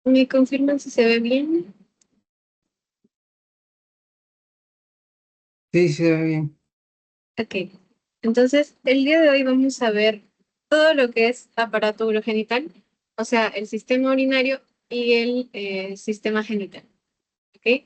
¿Me confirman si se ve bien? Sí, se ve bien. Ok. Entonces, el día de hoy vamos a ver todo lo que es aparato urogenital, o sea, el sistema urinario y el sistema genital. ¿Ok?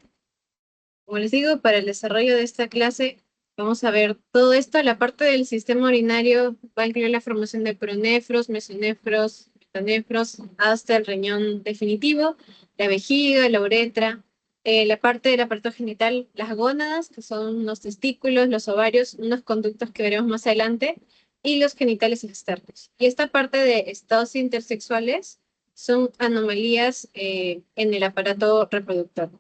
Como les digo, para el desarrollo de esta clase vamos a ver todo esto. La parte del sistema urinario va a incluir la formación de pronefros, mesonefros, metanefros, hasta el riñón definitivo, la vejiga, la uretra, la parte del aparato genital, las gónadas, que son los testículos, los ovarios, unos conductos que veremos más adelante, y los genitales externos. Y esta parte de estados intersexuales son anomalías en el aparato reproductor.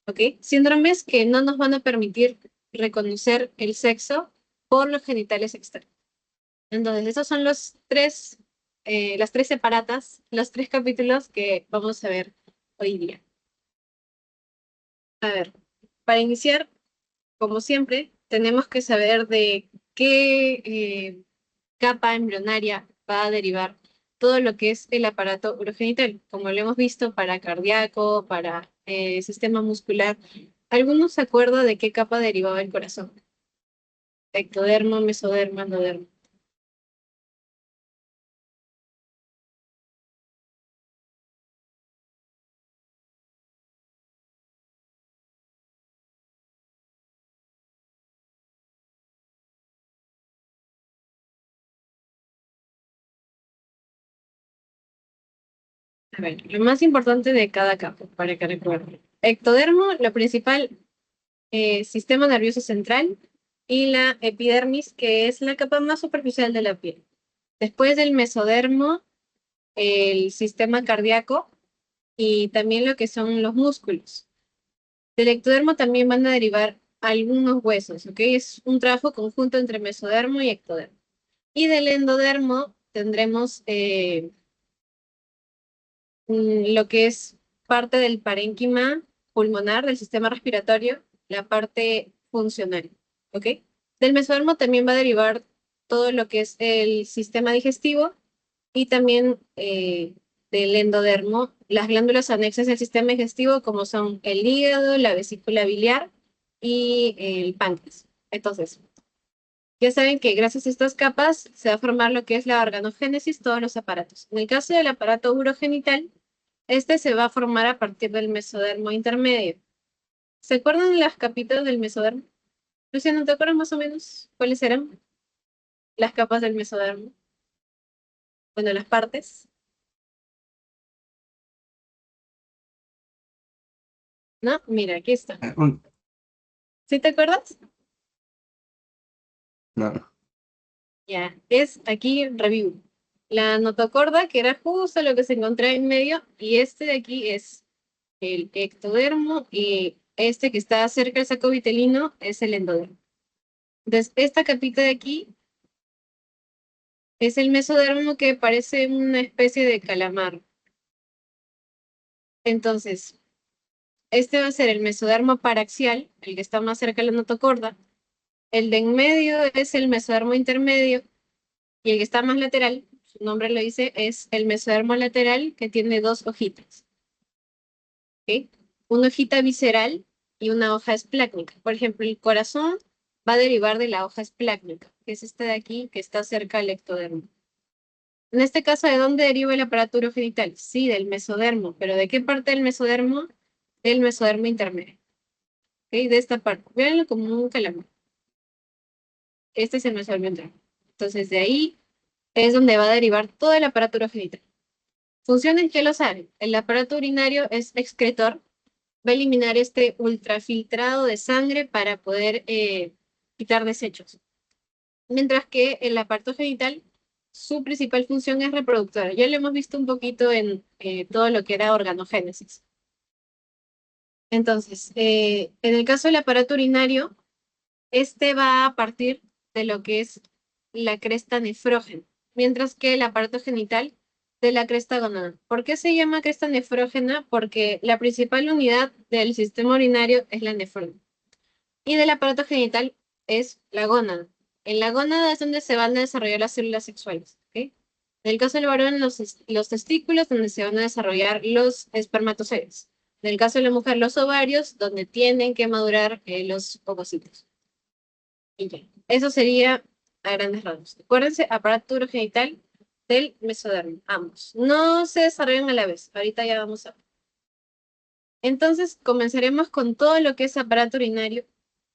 ¿Ok? Síndromes que no nos van a permitir reconocer el sexo por los genitales externos. Entonces, esos son las tres separatas, los tres capítulos que vamos a ver hoy día. A ver, para iniciar, como siempre, tenemos que saber de qué capa embrionaria va a derivar todo lo que es el aparato urogenital, como lo hemos visto para cardíaco, para sistema muscular. ¿Algunos se acuerdan de qué capa derivaba el corazón? Ectodermo, mesodermo, endodermo. A ver, lo más importante de cada capa, para que recuerden. Ectodermo, lo principal, sistema nervioso central, y la epidermis, que es la capa más superficial de la piel. Después del mesodermo, el sistema cardíaco y también lo que son los músculos. Del ectodermo también van a derivar algunos huesos, ¿ok? Es un trabajo conjunto entre mesodermo y ectodermo. Y del endodermo tendremos lo que es parte del parénquima pulmonar del sistema respiratorio, la parte funcional, ¿ok? Del mesodermo también va a derivar todo lo que es el sistema digestivo y también del endodermo, las glándulas anexas del sistema digestivo como son el hígado, la vesícula biliar y el páncreas. Entonces, ya saben que gracias a estas capas se va a formar lo que es la organogénesis, todos los aparatos. En el caso del aparato urogenital, este se va a formar a partir del mesodermo intermedio. ¿Se acuerdan las capitas del mesodermo? Luciano, ¿te acuerdas más o menos cuáles eran las capas del mesodermo? Bueno, las partes, ¿no? Mira, aquí está. Ah, ¿Sí te acuerdas? no. Ya, es aquí review. La notocorda, que era justo lo que se encontraba en medio, y este de aquí es el ectodermo, y este que está cerca del saco vitelino es el endodermo. Entonces, esta capita de aquí es el mesodermo que parece una especie de calamar. Entonces, este va a ser el mesodermo paraxial, el que está más cerca de la notocorda. El de en medio es el mesodermo intermedio, y el que está más lateral, su nombre lo dice, es el mesodermo lateral que tiene dos hojitas. ¿Ok? Una hojita visceral y una hoja esplácnica. Por ejemplo, el corazón va a derivar de la hoja esplácnica, que es esta de aquí, que está cerca del ectodermo. En este caso, ¿de dónde deriva el aparato urogenital? Sí, del mesodermo, pero ¿de qué parte del mesodermo? Del mesodermo intermedio. ¿Ok? De esta parte. Véanlo como un calamar. Este es el mesodermo intermedio. Entonces, de ahí es donde va a derivar todo el aparato urogenital. Funciones que lo saben. El aparato urinario es excretor, va a eliminar este ultrafiltrado de sangre para poder quitar desechos. Mientras que el aparato genital, su principal función es reproductora. Ya lo hemos visto un poquito en todo lo que era organogénesis. Entonces, en el caso del aparato urinario, este va a partir de lo que es la cresta nefrógena, mientras que el aparato genital de la cresta gonadal. ¿Por qué se llama cresta nefrógena? Porque la principal unidad del sistema urinario es la nefrona y del aparato genital es la gónada. En la gónada es donde se van a desarrollar las células sexuales, ¿ok? En el caso del varón, los testículos, donde se van a desarrollar los espermatozoides. En el caso de la mujer, los ovarios, donde tienen que madurar los ovocitos. Y ya. Eso sería a grandes rasgos. Acuérdense, aparato urogenital del mesodermo, ambos. No se desarrollan a la vez. Ahorita ya vamos a ver. Entonces, comenzaremos con todo lo que es aparato urinario.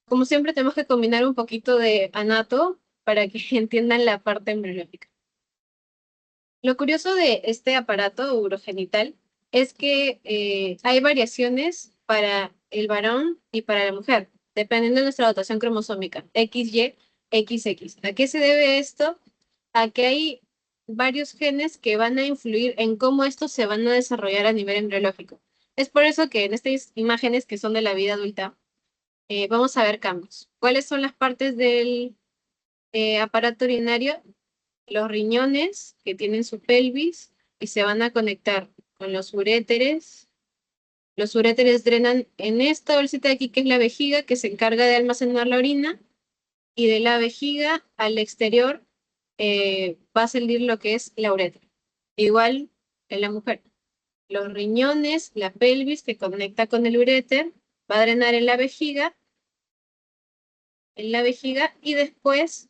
Como siempre, tenemos que combinar un poquito de anato para que entiendan la parte embriológica. Lo curioso de este aparato urogenital es que hay variaciones para el varón y para la mujer, dependiendo de nuestra dotación cromosómica, XY, XX. ¿A qué se debe esto? A que hay varios genes que van a influir en cómo estos se van a desarrollar a nivel embriológico. Es por eso que en estas imágenes que son de la vida adulta, vamos a ver cambios. ¿Cuáles son las partes del aparato urinario? Los riñones que tienen su pelvis y se van a conectar con los uréteres. Los uréteres drenan en esta bolsita de aquí, que es la vejiga, que se encarga de almacenar la orina, y de la vejiga al exterior va a salir lo que es la uretra. Igual en la mujer. Los riñones, la pelvis que conecta con el uréter, va a drenar en la vejiga y después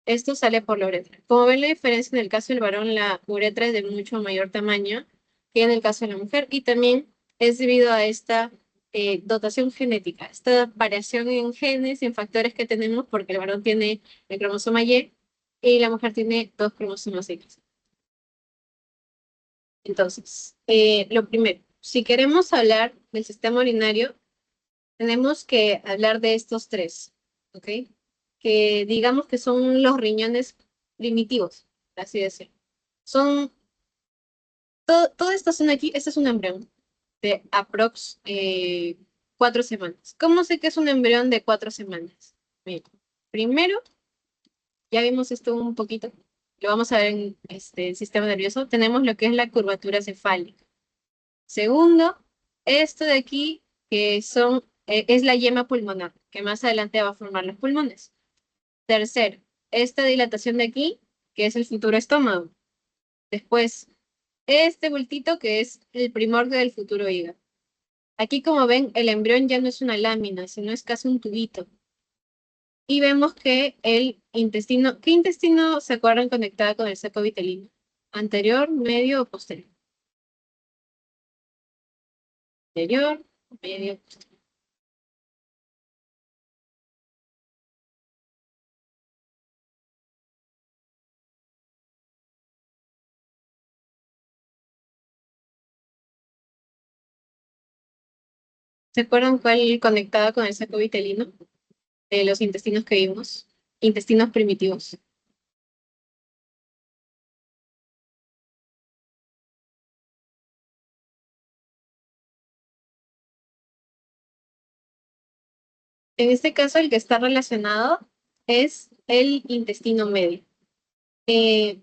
esto sale por la uretra. Como ven la diferencia, en el caso del varón la uretra es de mucho mayor tamaño que en el caso de la mujer, y también es debido a esta dotación genética, esta variación en genes y en factores que tenemos, porque el varón tiene el cromosoma y la mujer tiene dos cromosomas X. Entonces, lo primero, si queremos hablar del sistema urinario, tenemos que hablar de estos tres, ¿ok? Que digamos que son los riñones primitivos, por así decirlo. Son, toda esta zona aquí, este es un embrión de aprox 4 semanas. ¿Cómo sé que es un embrión de 4 semanas? Bien, primero, ya vimos esto un poquito, lo vamos a ver en el sistema nervioso, tenemos lo que es la curvatura cefálica. Segundo, esto de aquí, que es la yema pulmonar, que más adelante va a formar los pulmones. Tercero, esta dilatación de aquí, que es el futuro estómago. Después, este bultito, que es el primordio del futuro hígado. Aquí, como ven, el embrión ya no es una lámina, sino es casi un tubito. Y vemos que el intestino, ¿qué intestino se acuerdan conectada con el saco vitelino? ¿Anterior, medio o posterior? Anterior, medio, posterior. ¿Se acuerdan cuál conectaba con el saco vitelino? De los intestinos que vimos. Intestinos primitivos. En este caso, el que está relacionado es el intestino medio.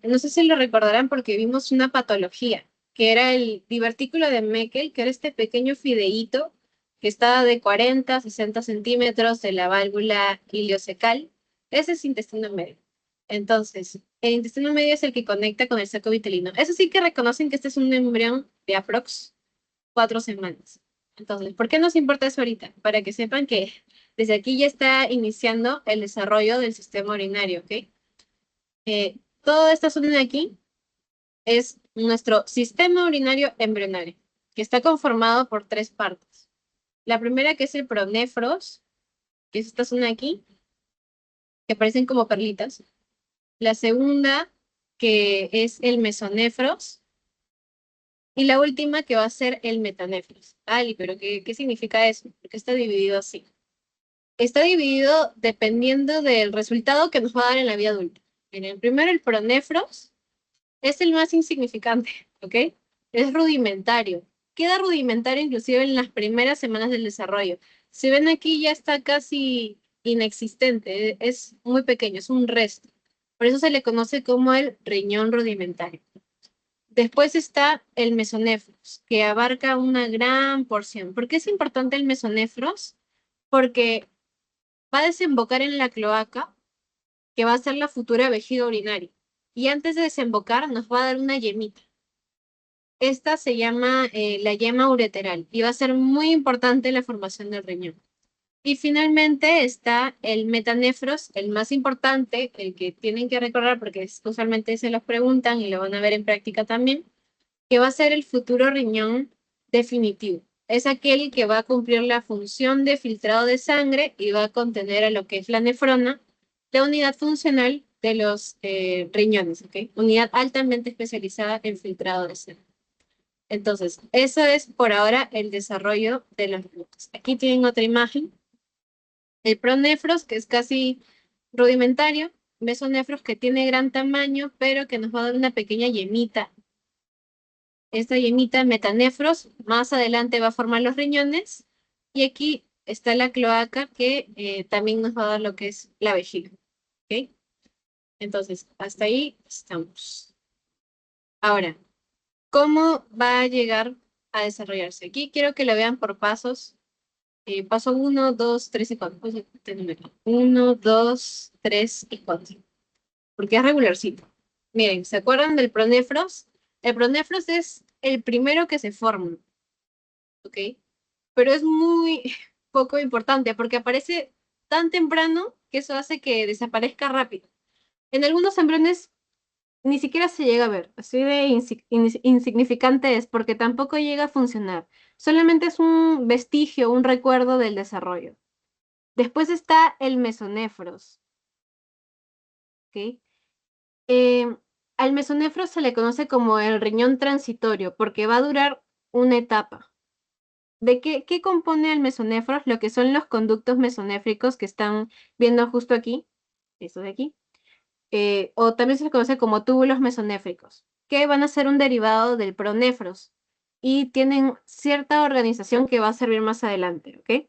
No sé si lo recordarán porque vimos una patología, que era el divertículo de Meckel, que era este pequeño fideíto que estaba de 40 a 60 centímetros de la válvula ileocecal. Ese es intestino medio. Entonces, el intestino medio es el que conecta con el saco vitelino. Eso sí que reconocen que este es un embrión de aprox 4 semanas. Entonces, ¿por qué nos importa eso ahorita? Para que sepan que desde aquí ya está iniciando el desarrollo del sistema urinario, ¿ok? Toda esta zona de aquí es nuestro sistema urinario embrionario, que está conformado por tres partes. La primera, que es el pronefros, que es esta zona de aquí, que parecen como perlitas. La segunda, que es el mesonefros. Y la última, que va a ser el metanefros. Ali, pero ¿qué significa eso? Porque está dividido así. Está dividido dependiendo del resultado que nos va a dar en la vida adulta. En el primero, el pronefros es el más insignificante, ¿ok? Es rudimentario. Queda rudimentario inclusive en las primeras semanas del desarrollo. Si ven aquí ya está casi inexistente, es muy pequeño, es un resto. Por eso se le conoce como el riñón rudimentario. Después está el mesonefros, que abarca una gran porción. ¿Por qué es importante el mesonefros? Porque va a desembocar en la cloaca, que va a ser la futura vejiga urinaria. y antes de desembocar nos va a dar una yemita. Esta se llama la yema ureteral y va a ser muy importante en la formación del riñón. Y finalmente está el metanefros, el más importante, el que tienen que recordar porque usualmente se los preguntan y lo van a ver en práctica también, que va a ser el futuro riñón definitivo. Es aquel que va a cumplir la función de filtrado de sangre y va a contener a lo que es la nefrona, la unidad funcional de los riñones, ¿ok? Unidad altamente especializada en filtrado de sangre. Entonces, eso es por ahora el desarrollo de los riñones. Aquí tienen otra imagen. El pronefros, que es casi rudimentario. Mesonefros, que tiene gran tamaño, pero que nos va a dar una pequeña yemita. Esta yemita metanefros, más adelante va a formar los riñones. Y aquí está la cloaca, que también nos va a dar lo que es la vejiga. ¿Ok? Entonces, hasta ahí estamos. Ahora, ¿cómo va a llegar a desarrollarse? Aquí quiero que lo vean por pasos. Paso 1, 2, 3 y 4. Pues, 1, 2, 3 y 4. Porque es regularcito. Miren, ¿se acuerdan del pronefros? El pronefros es el primero que se forma, ¿ok? Pero es muy poco importante porque aparece tan temprano que eso hace que desaparezca rápido. En algunos embriones ni siquiera se llega a ver, así de insignificante es porque tampoco llega a funcionar. Solamente es un vestigio, un recuerdo del desarrollo. Después está el mesonefros, ¿ok? Eh, Al mesonefro se le conoce como el riñón transitorio porque va a durar una etapa. ¿De qué compone el mesonefro? Lo que son los conductos mesonéfricos que están viendo justo aquí, esto de aquí, o también se le conoce como túbulos mesonéfricos, que van a ser un derivado del pronefros y tienen cierta organización que va a servir más adelante, ¿ok?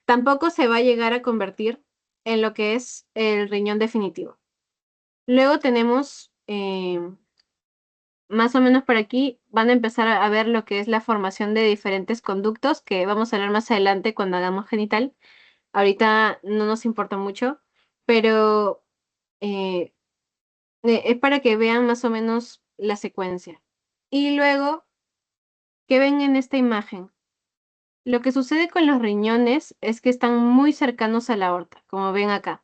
Tampoco se va a llegar a convertir en lo que es el riñón definitivo. Luego tenemos, más o menos por aquí, van a empezar a ver lo que es la formación de diferentes conductos, que vamos a hablar más adelante cuando hagamos genital. Ahorita no nos importa mucho, pero eh, es para que vean más o menos la secuencia. Y luego, ¿qué ven en esta imagen? Lo que sucede con los riñones es que están muy cercanos a la aorta, como ven acá.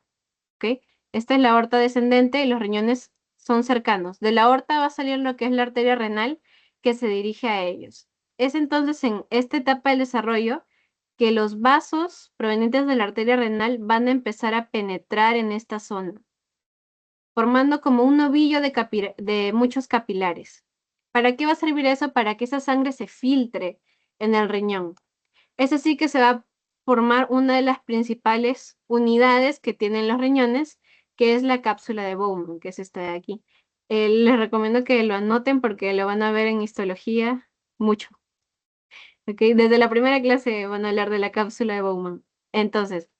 ¿Ok? Esta es la aorta descendente y los riñones son cercanos. De la aorta va a salir lo que es la arteria renal que se dirige a ellos. Es entonces en esta etapa del desarrollo que los vasos provenientes de la arteria renal van a empezar a penetrar en esta zona, formando como un ovillo de muchos capilares. ¿Para qué va a servir eso? Para que esa sangre se filtre en el riñón. Es así que se va a formar una de las principales unidades que tienen los riñones, que es la cápsula de Bowman, que es esta de aquí. Les recomiendo que lo anoten porque lo van a ver en histología mucho. ¿Ok? Desde la primera clase van a hablar de la cápsula de Bowman. Entonces,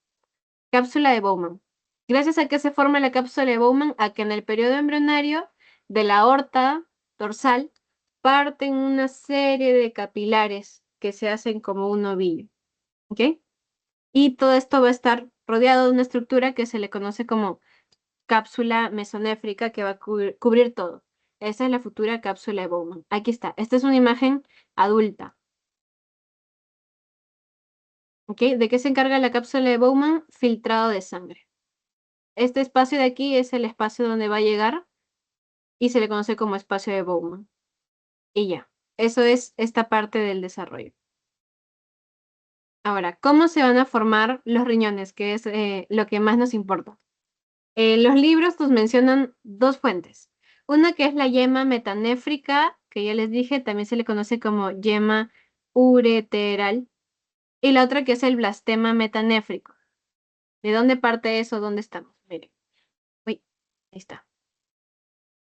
cápsula de Bowman. Gracias a que se forma la cápsula de Bowman, a que en el periodo embrionario de la aorta dorsal parten una serie de capilares que se hacen como un ovillo. ¿Ok? Y todo esto va a estar rodeado de una estructura que se le conoce como cápsula mesonéfrica que va a cubrir todo. Esa es la futura cápsula de Bowman. Aquí está. Esta es una imagen adulta. ¿Ok? ¿De qué se encarga la cápsula de Bowman? Filtrado de sangre. Este espacio de aquí es el espacio donde va a llegar y se le conoce como espacio de Bowman. Y ya. Eso es esta parte del desarrollo. Ahora, ¿cómo se van a formar los riñones? Que es lo que más nos importa. Los libros nos mencionan dos fuentes. Una que es la yema metanéfrica, que ya les dije, también se le conoce como yema ureteral. Y la otra que es el blastema metanéfrico. ¿De dónde parte eso? ¿Dónde estamos? Miren. Uy, ahí está.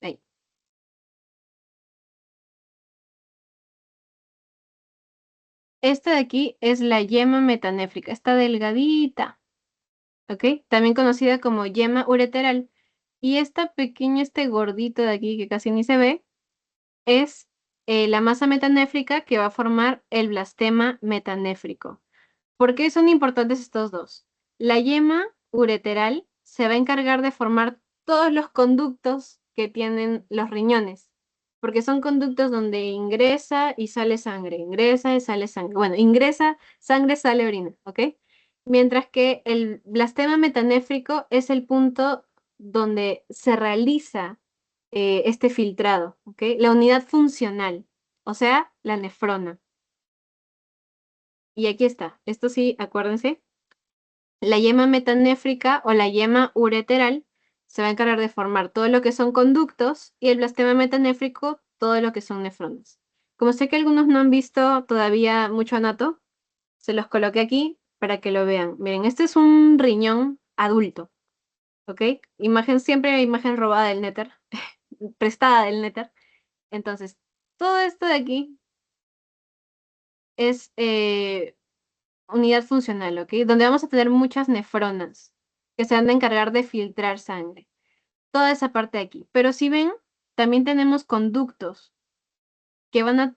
Ahí. Esta de aquí es la yema metanéfrica. Está delgadita. ¿Ok? También conocida como yema ureteral. Y esta pequeña, este gordito de aquí que casi ni se ve, es la masa metanéfrica que va a formar el blastema metanéfrico. ¿Por qué son importantes estos dos? La yema ureteral se va a encargar de formar todos los conductos que tienen los riñones, porque son conductos donde ingresa y sale sangre, ingresa y sale sangre. Bueno, ingresa sangre, sale orina, ¿ok? Mientras que el blastema metanéfrico es el punto donde se realiza este filtrado, ¿ok? La unidad funcional, o sea, la nefrona. Y aquí está, esto sí, acuérdense, la yema metanéfrica o la yema ureteral se va a encargar de formar todo lo que son conductos y el blastema metanéfrico todo lo que son nefronas. Como sé que algunos no han visto todavía mucho anato, se los coloqué aquí para que lo vean. Miren, este es un riñón adulto, ¿ok? Imagen siempre, imagen robada del néter, prestada del néter. Entonces, todo esto de aquí es unidad funcional, ¿ok? Donde vamos a tener muchas nefronas que se van a encargar de filtrar sangre. Toda esa parte de aquí. Pero si ven, también tenemos conductos que van a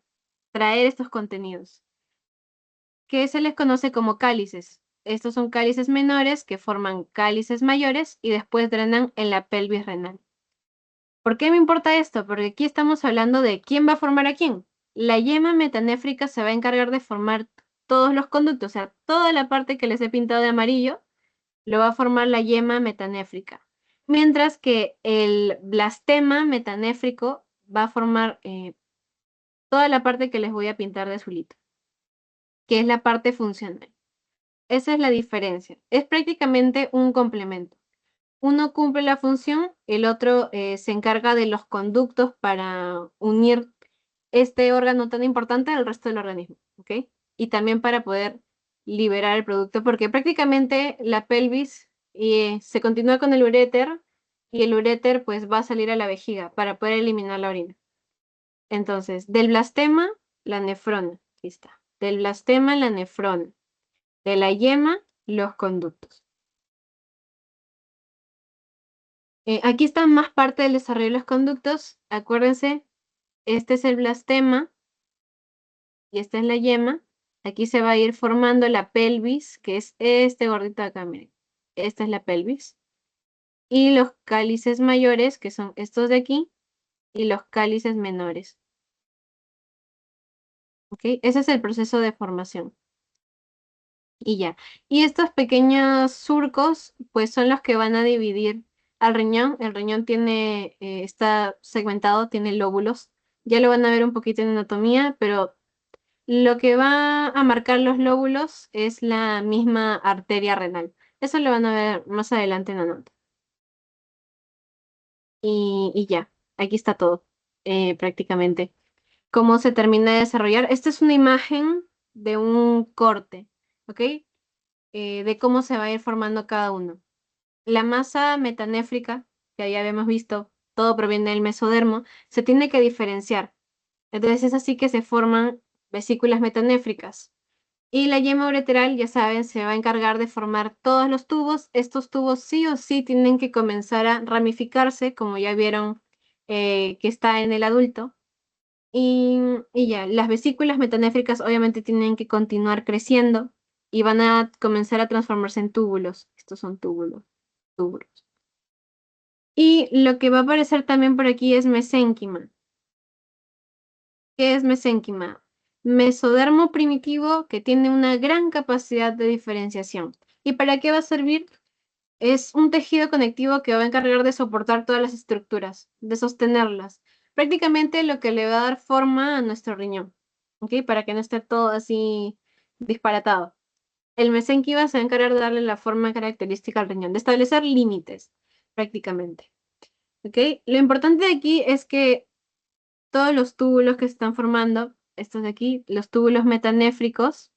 traer estos contenidos, que se les conoce como cálices. Estos son cálices menores que forman cálices mayores y después drenan en la pelvis renal. ¿Por qué me importa esto? Porque aquí estamos hablando de quién va a formar a quién. La yema metanéfrica se va a encargar de formar todos los conductos, o sea, toda la parte que les he pintado de amarillo, lo va a formar la yema metanéfrica. Mientras que el blastema metanéfrico va a formar toda la parte que les voy a pintar de azulito, que es la parte funcional. Esa es la diferencia. Es prácticamente un complemento. Uno cumple la función, el otro se encarga de los conductos para unir este órgano tan importante al resto del organismo, ¿ok? Y también para poder liberar el producto, porque prácticamente la pelvis se continúa con el uréter y el uréter pues va a salir a la vejiga para poder eliminar la orina. Entonces, del blastema, la nefrona, aquí está. Del blastema, la nefrona. De la yema, los conductos. Aquí está más parte del desarrollo de los conductos. Acuérdense, este es el blastema y esta es la yema. Aquí se va a ir formando la pelvis, que es este gordito de acá, miren. Esta es la pelvis. Y los cálices mayores, que son estos de aquí, y los cálices menores. ¿Ok? Ese es el proceso de formación. Y ya. Y estos pequeños surcos, pues son los que van a dividir al riñón. El riñón tiene, está segmentado, tiene lóbulos. Ya lo van a ver un poquito en anatomía, pero lo que va a marcar los lóbulos es la misma arteria renal. Eso lo van a ver más adelante en la nota. Y ya, aquí está todo, prácticamente. ¿Cómo se termina de desarrollar? Esta es una imagen de un corte, ¿ok? De cómo se va a ir formando cada uno. La masa metanéfrica, que ya habíamos visto, todo proviene del mesodermo, se tiene que diferenciar. Entonces es así que se forman vesículas metanéfricas. Y la yema ureteral, ya saben, se va a encargar de formar todos los tubos. Estos tubos sí o sí tienen que comenzar a ramificarse, como ya vieron que está en el adulto. Y ya, las vesículas metanéfricas obviamente tienen que continuar creciendo y van a comenzar a transformarse en túbulos. Estos son túbulos, túbulos. Y lo que va a aparecer también por aquí es mesénquima. ¿Qué es mesénquima? Mesodermo primitivo que tiene una gran capacidad de diferenciación. ¿Y para qué va a servir? Es un tejido conectivo que va a encargar de soportar todas las estructuras, de sostenerlas. Prácticamente lo que le va a dar forma a nuestro riñón, ¿ok? Para que no esté todo así disparatado. El mesénquima se va a encargar de darle la forma característica al riñón, de establecer límites, prácticamente, ¿ok? Lo importante de aquí es que todos los túbulos que se están formando, estos de aquí, los túbulos metanéfricos,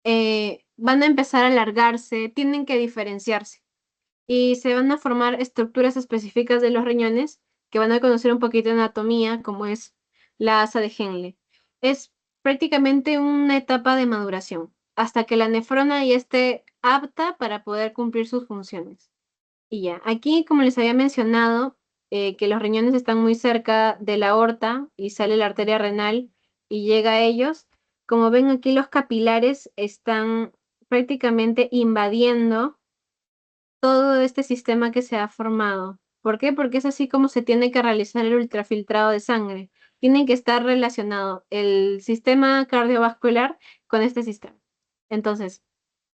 van a empezar a alargarse, tienen que diferenciarse y se van a formar estructuras específicas de los riñones que van a conocer un poquito de anatomía, como es la asa de Henle. Es prácticamente una etapa de maduración, hasta que la nefrona ya esté apta para poder cumplir sus funciones. Y ya, aquí como les había mencionado, que los riñones están muy cerca de la aorta y sale la arteria renal y llega a ellos, como ven aquí los capilares están prácticamente invadiendo todo este sistema que se ha formado. ¿Por qué? Porque es así como se tiene que realizar el ultrafiltrado de sangre. Tienen que estar relacionado el sistema cardiovascular con este sistema. Entonces,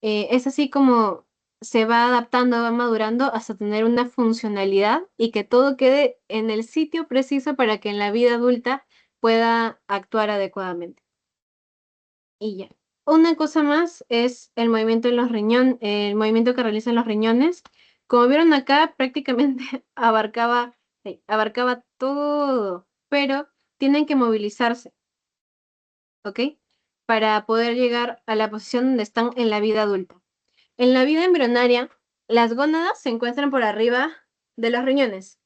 es así como se va adaptando, va madurando hasta tener una funcionalidad y que todo quede en el sitio preciso para que en la vida adulta pueda actuar adecuadamente. Y ya. Una cosa más es el movimiento en los riñones, el movimiento que realizan los riñones. Como vieron acá, prácticamente abarcaba todo, pero tienen que movilizarse, ¿ok? Para poder llegar a la posición donde están en la vida adulta. En la vida embrionaria, las gónadas se encuentran por arriba de los riñones.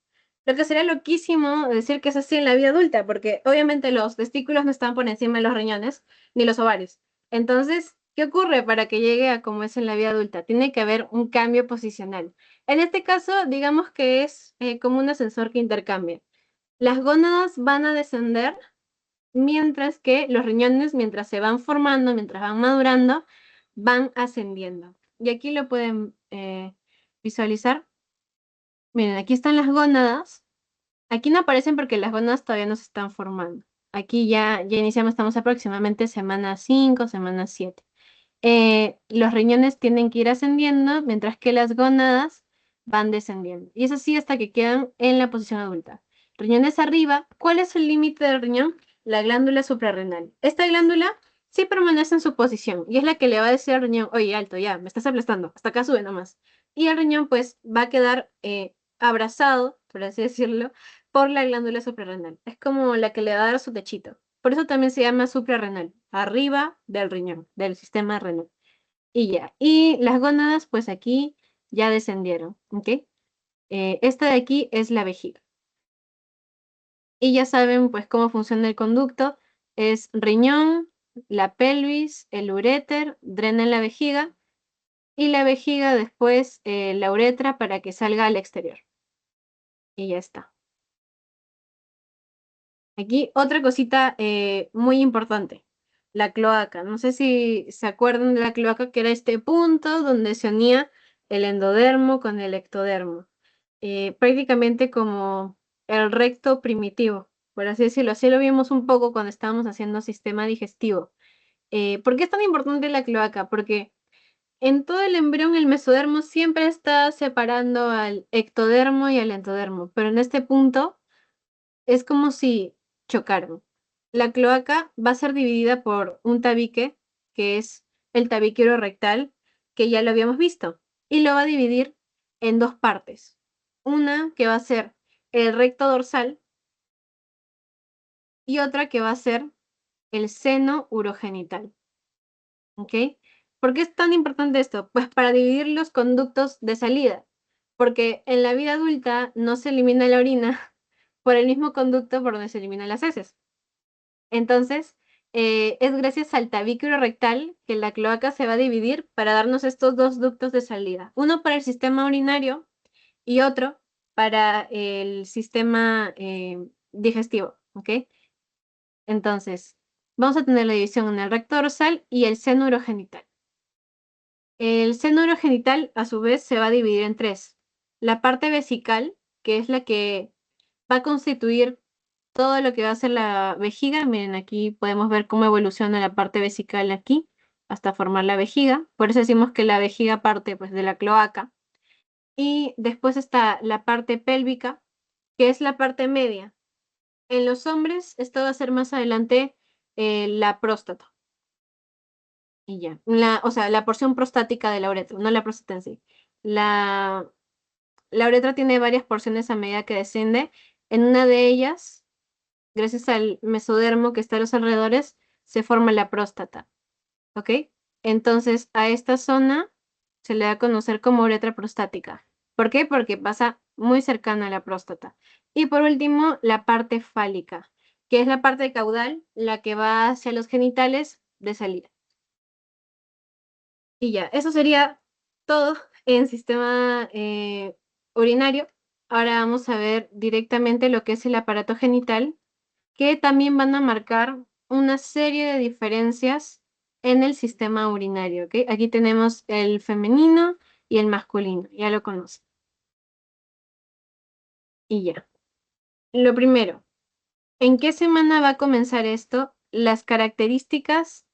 Lo que sería loquísimo decir que es así en la vida adulta, porque obviamente los testículos no están por encima de los riñones, ni los ovarios. Entonces, ¿qué ocurre para que llegue a como es en la vida adulta? Tiene que haber un cambio posicional. En este caso, digamos que es como un ascensor que intercambia. Las gónadas van a descender, mientras que los riñones, mientras se van formando, mientras van madurando, van ascendiendo. Y aquí lo pueden visualizar. Miren, aquí están las gónadas. Aquí no aparecen porque las gónadas todavía no se están formando. Aquí ya iniciamos, estamos aproximadamente semana 5, semana 7. Los riñones tienen que ir ascendiendo, mientras que las gónadas van descendiendo. Y es así hasta que quedan en la posición adulta. Riñones arriba, ¿cuál es el límite del riñón? La glándula suprarrenal. Esta glándula sí permanece en su posición y es la que le va a decir al riñón, oye, alto, ya, me estás aplastando, hasta acá sube nomás. Y el riñón pues va a quedar abrazado, por así decirlo, por la glándula suprarrenal. Es como la que le va a dar su techito. Por eso también se llama suprarrenal, arriba del riñón, del sistema renal. Y ya. Y las gónadas, pues aquí ya descendieron, ¿ok? Esta de aquí es la vejiga. Y ya saben, pues, cómo funciona el conducto. Es riñón, la pelvis, el uréter, drena en la vejiga. Y la vejiga después la uretra para que salga al exterior. Y ya está. Aquí otra cosita muy importante, la cloaca. No sé si se acuerdan de la cloaca, que era este punto donde se unía el endodermo con el ectodermo. Prácticamente como el recto primitivo, por así decirlo. Así lo vimos un poco cuando estábamos haciendo sistema digestivo. ¿Por qué es tan importante la cloaca? Porque en todo el embrión el mesodermo siempre está separando al ectodermo y al endodermo, pero en este punto es como si chocaran. La cloaca va a ser dividida por un tabique, que es el tabique urorectal, que ya lo habíamos visto, y lo va a dividir en dos partes. Una que va a ser el recto dorsal y otra que va a ser el seno urogenital. ¿Ok? ¿Por qué es tan importante esto? Pues para dividir los conductos de salida, porque en la vida adulta no se elimina la orina por el mismo conducto por donde se eliminan las heces. Entonces, es gracias al tabique rectal que la cloaca se va a dividir para darnos estos dos ductos de salida. Uno para el sistema urinario y otro para el sistema digestivo, ¿ok? Entonces, vamos a tener la división en el recto dorsal y el seno urogenital. El seno urogenital, a su vez, se va a dividir en tres. La parte vesical, que es la que va a constituir todo lo que va a ser la vejiga. Miren, aquí podemos ver cómo evoluciona la parte vesical aquí hasta formar la vejiga. Por eso decimos que la vejiga parte pues de la cloaca. Y después está la parte pélvica, que es la parte media. En los hombres, esto va a ser más adelante la próstata. Y ya. O sea, la porción prostática de la uretra, no la próstata en sí. La, la uretra tiene varias porciones a medida que desciende. En una de ellas, gracias al mesodermo que está a los alrededores, se forma la próstata, ¿ok? Entonces, a esta zona se le da a conocer como uretra prostática. ¿Por qué? Porque pasa muy cercana a la próstata. Y por último, la parte fálica, que es la parte caudal, la que va hacia los genitales de salida. Y ya, eso sería todo en sistema urinario. Ahora vamos a ver directamente lo que es el aparato genital, que también van a marcar una serie de diferencias en el sistema urinario, ¿ok? Aquí tenemos el femenino y el masculino, ya lo conocen. Y ya. Lo primero, ¿en qué semana va a comenzar esto? Las características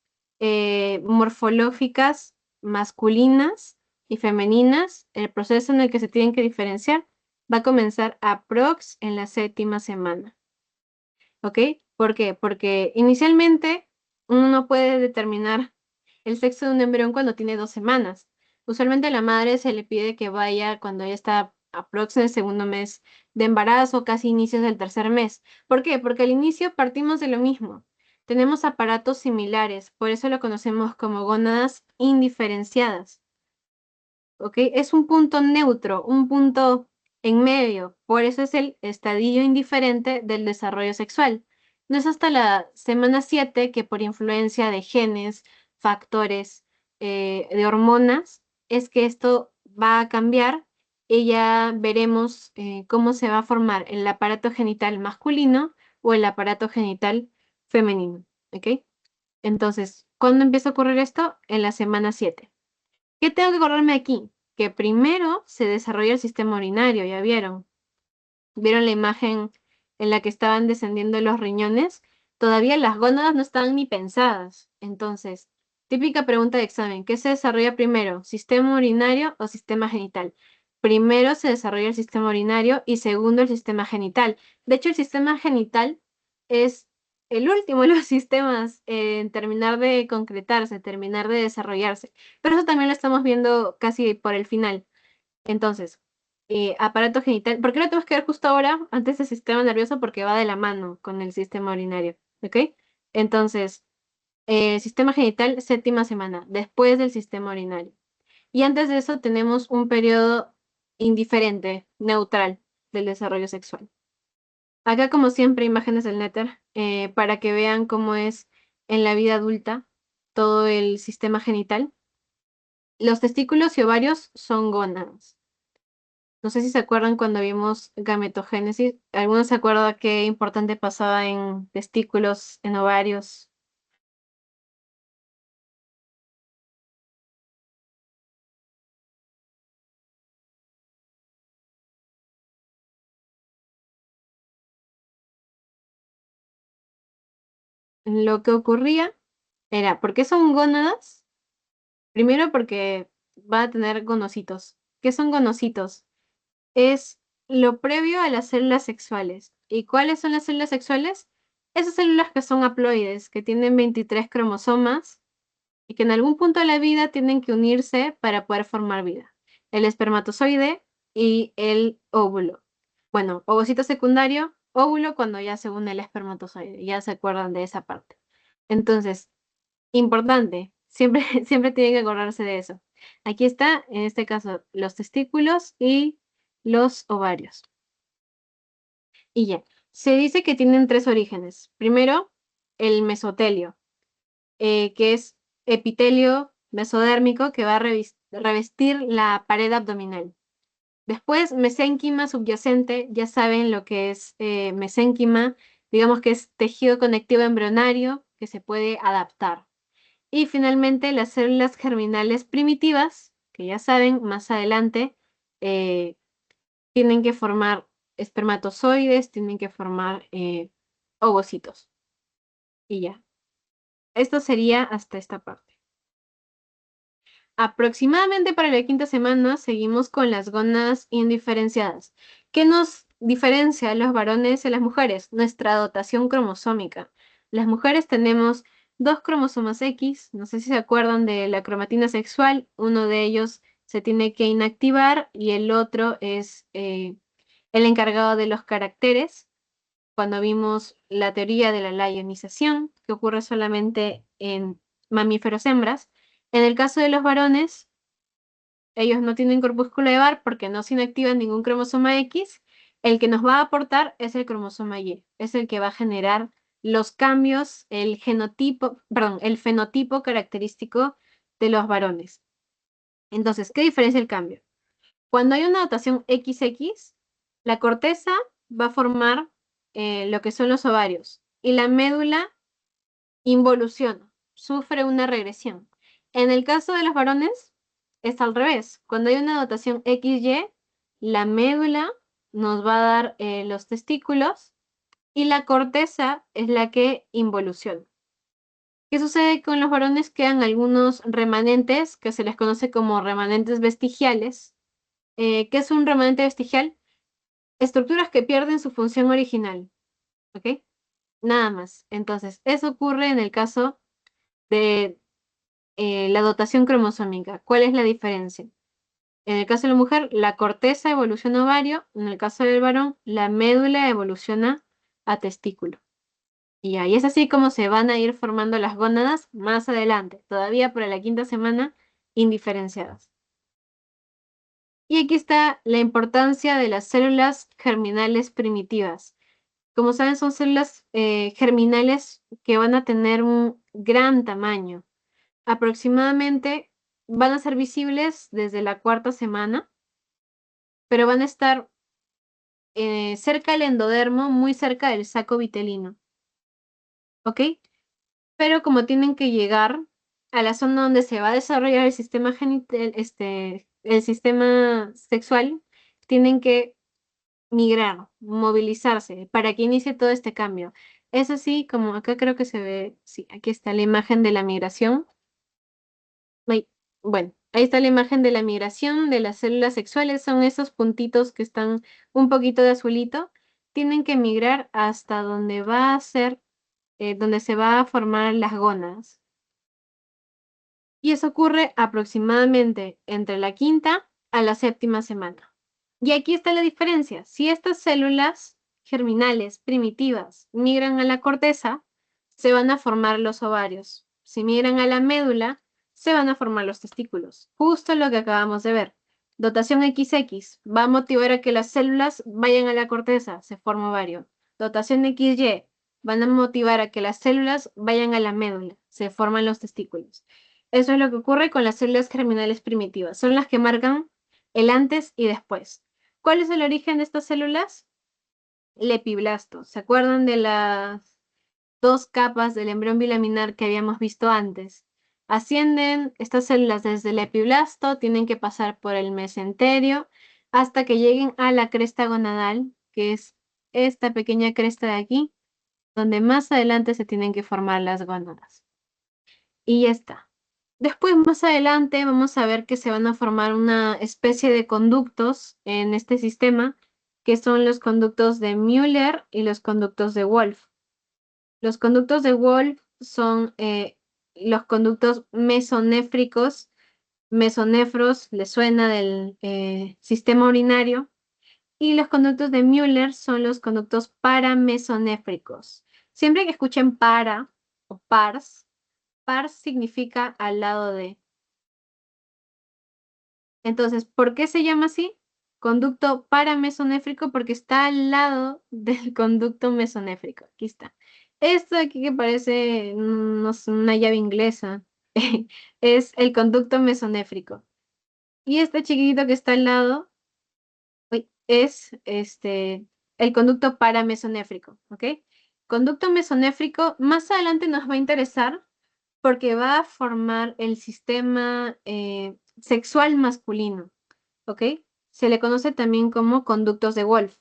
morfológicas masculinas y femeninas, el proceso en el que se tienen que diferenciar, va a comenzar aprox en la 7ª semana. ¿Ok? ¿Por qué? Porque inicialmente uno no puede determinar el sexo de un embrión cuando tiene 2 semanas. Usualmente a la madre se le pide que vaya cuando ya está aprox en el segundo mes de embarazo, casi inicios del tercer mes. ¿Por qué? Porque al inicio partimos de lo mismo. Tenemos aparatos similares, por eso lo conocemos como gónadas indiferenciadas. ¿Ok? Es un punto neutro, un punto en medio, por eso es el estadio indiferente del desarrollo sexual. No es hasta la semana 7 que por influencia de genes, factores, de hormonas, es que esto va a cambiar y ya veremos cómo se va a formar el aparato genital masculino o el aparato genital femenino. ¿Ok? Entonces, ¿cuándo empieza a ocurrir esto? En la semana 7. ¿Qué tengo que acordarme aquí? Que primero se desarrolla el sistema urinario, ¿ya vieron? ¿Vieron la imagen en la que estaban descendiendo los riñones? Todavía las gónadas no estaban ni pensadas. Entonces, típica pregunta de examen, ¿qué se desarrolla primero? ¿Sistema urinario o sistema genital? Primero se desarrolla el sistema urinario y segundo el sistema genital. De hecho, el sistema genital es el último de los sistemas en terminar de concretarse, terminar de desarrollarse. Pero eso también lo estamos viendo casi por el final. Entonces, aparato genital, ¿por qué lo tenemos que ver justo ahora, antes del sistema nervioso? Porque va de la mano con el sistema urinario, ¿ok? Entonces, sistema genital, 7ª semana, después del sistema urinario. Y antes de eso tenemos un periodo indiferente, neutral, del desarrollo sexual. Acá, como siempre, imágenes del néter, para que vean cómo es en la vida adulta todo el sistema genital. Los testículos y ovarios son gónadas. No sé si se acuerdan cuando vimos gametogénesis. ¿Alguno se acuerda qué importante pasaba en testículos, en ovarios? Lo que ocurría era, ¿por qué son gónadas? Primero porque va a tener gonocitos. ¿Qué son gonocitos? Es lo previo a las células sexuales. ¿Y cuáles son las células sexuales? Esas células que son haploides, que tienen 23 cromosomas y que en algún punto de la vida tienen que unirse para poder formar vida. El espermatozoide y el óvulo. Bueno, ovocito secundario, óvulo cuando ya se une el espermatozoide. Ya se acuerdan de esa parte. Entonces, importante, siempre, siempre tienen que acordarse de eso. Aquí está, en este caso, los testículos y los ovarios. Y ya, se dice que tienen 3 orígenes. Primero, el mesotelio, que es epitelio mesodérmico que va a revestir la pared abdominal. Después, mesénquima subyacente, ya saben lo que es mesénquima, digamos que es tejido conectivo embrionario que se puede adaptar. Y finalmente, las células germinales primitivas, que ya saben, más adelante, eh, tienen que formar espermatozoides, tienen que formar ovocitos. Y ya. Esto sería hasta esta parte. Aproximadamente para la 5ª semana seguimos con las gónadas indiferenciadas. ¿Qué nos diferencia a los varones y a las mujeres? Nuestra dotación cromosómica. Las mujeres tenemos 2 cromosomas X, no sé si se acuerdan de la cromatina sexual, uno de ellos se tiene que inactivar y el otro es el encargado de los caracteres. Cuando vimos la teoría de la laionización, que ocurre solamente en mamíferos hembras. En el caso de los varones, ellos no tienen corpúsculo de Barr porque no se inactiva ningún cromosoma X. El que nos va a aportar es el cromosoma Y, es el que va a generar los cambios, el genotipo, perdón, el fenotipo característico de los varones. Entonces, ¿qué diferencia el cambio? Cuando hay una dotación XX, la corteza va a formar lo que son los ovarios y la médula involuciona, sufre una regresión. En el caso de los varones, es al revés. Cuando hay una dotación XY, la médula nos va a dar los testículos y la corteza es la que involuciona. ¿Qué sucede con los varones? Quedan algunos remanentes que se les conoce como remanentes vestigiales. ¿Qué es un remanente vestigial? Estructuras que pierden su función original, ¿ok? Nada más. Entonces, eso ocurre en el caso de la dotación cromosómica. ¿Cuál es la diferencia? En el caso de la mujer, la corteza evoluciona a ovario. En el caso del varón, la médula evoluciona a testículo. Y ahí es así como se van a ir formando las gónadas más adelante, todavía para la quinta semana, indiferenciadas. Y aquí está la importancia de las células germinales primitivas. Como saben, son células germinales que van a tener un gran tamaño. Aproximadamente van a ser visibles desde la cuarta semana, pero van a estar cerca del endodermo, muy cerca del saco vitelino. ¿Ok? Pero como tienen que llegar a la zona donde se va a desarrollar el sistema genital, el sistema sexual, tienen que migrar, movilizarse para que inicie todo este cambio. Es así como acá creo que se ve, sí, aquí está la imagen de la migración. Ay, bueno, ahí está la imagen de la migración de las células sexuales, son esos puntitos que están un poquito de azulito. Tienen que migrar hasta donde va a ser, donde se va a formar las gónadas. Y eso ocurre aproximadamente entre la quinta a la séptima semana. Y aquí está la diferencia. Si estas células germinales primitivas migran a la corteza, se van a formar los ovarios. Si migran a la médula, se van a formar los testículos. Justo lo que acabamos de ver. Dotación XX va a motivar a que las células vayan a la corteza, se forma ovario. Dotación XY van a motivar a que las células vayan a la médula, se forman los testículos. Eso es lo que ocurre con las células germinales primitivas. Son las que marcan el antes y después. ¿Cuál es el origen de estas células? El epiblasto. ¿Se acuerdan de las dos capas del embrión bilaminar que habíamos visto antes? Ascienden estas células desde el epiblasto, tienen que pasar por el mesenterio hasta que lleguen a la cresta gonadal, que es esta pequeña cresta de aquí, donde más adelante se tienen que formar las gónadas. Y ya está. Después, más adelante, vamos a ver que se van a formar una especie de conductos en este sistema, que son los conductos de Müller y los conductos de Wolff. Los conductos de Wolff son los conductos mesonéfricos. Mesonefros, le suena del sistema urinario. Y los conductos de Müller son los conductos paramesonéfricos. Siempre que escuchen para o pars, pars significa al lado de. Entonces, ¿por qué se llama así? Conducto paramesonéfrico porque está al lado del conducto mesonéfrico. Aquí está. Esto de aquí que parece no sé, una llave inglesa es el conducto mesonéfrico. Y este chiquitito que está al lado es el conducto paramesonéfrico, ¿ok? Conducto mesonéfrico más adelante nos va a interesar porque va a formar el sistema sexual masculino, ¿ok? Se le conoce también como conductos de Wolff.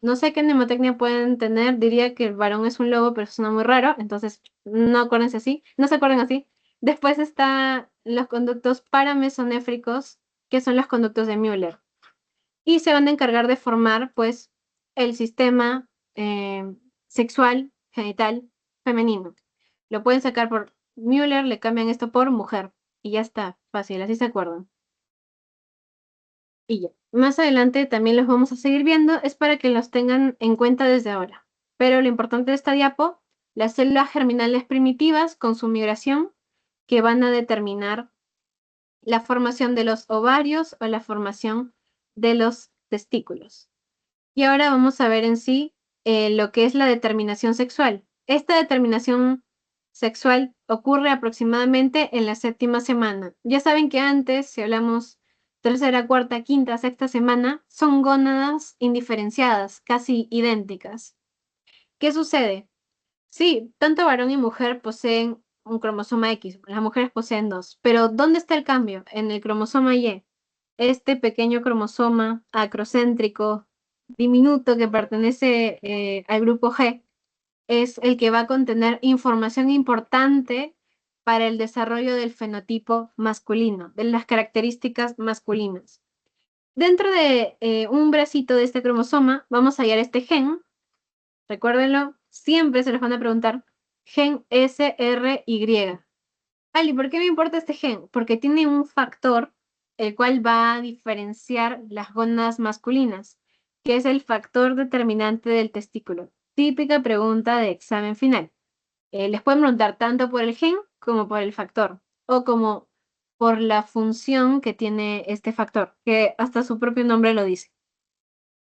No sé qué mnemotecnia pueden tener, diría que el varón es un lobo, pero suena muy raro, entonces no acuérdense así, no se acuerden así. Después están los conductos paramesonéfricos, que son los conductos de Müller. Y se van a encargar de formar, pues, el sistema sexual genital femenino. Lo pueden sacar por Müller, le cambian esto por mujer. Y ya está, fácil, así se acuerdan. Y ya. Más adelante también los vamos a seguir viendo, es para que los tengan en cuenta desde ahora. Pero lo importante de esta diapo, las células germinales primitivas con su migración que van a determinar la formación de los ovarios o la formación de los testículos. Y ahora vamos a ver en sí lo que es la determinación sexual. Esta determinación sexual ocurre aproximadamente en la séptima semana. Ya saben que antes, si hablamos tercera, cuarta, quinta, sexta semana, son gónadas indiferenciadas, casi idénticas. ¿Qué sucede? Sí, tanto varón y mujer poseen un cromosoma X, las mujeres poseen dos, pero ¿dónde está el cambio? En el cromosoma Y. Este pequeño cromosoma acrocéntrico diminuto que pertenece al grupo G es el que va a contener información importante para el desarrollo del fenotipo masculino, de las características masculinas. Dentro de un bracito de este cromosoma vamos a hallar este gen. Recuérdenlo, siempre se les van a preguntar gen SRY. Ali, ¿por qué me importa este gen? Porque tiene un factor el cual va a diferenciar las gónadas masculinas, que es el factor determinante del testículo. Típica pregunta de examen final. Les pueden preguntar tanto por el gen como por el factor, o como por la función que tiene este factor, que hasta su propio nombre lo dice.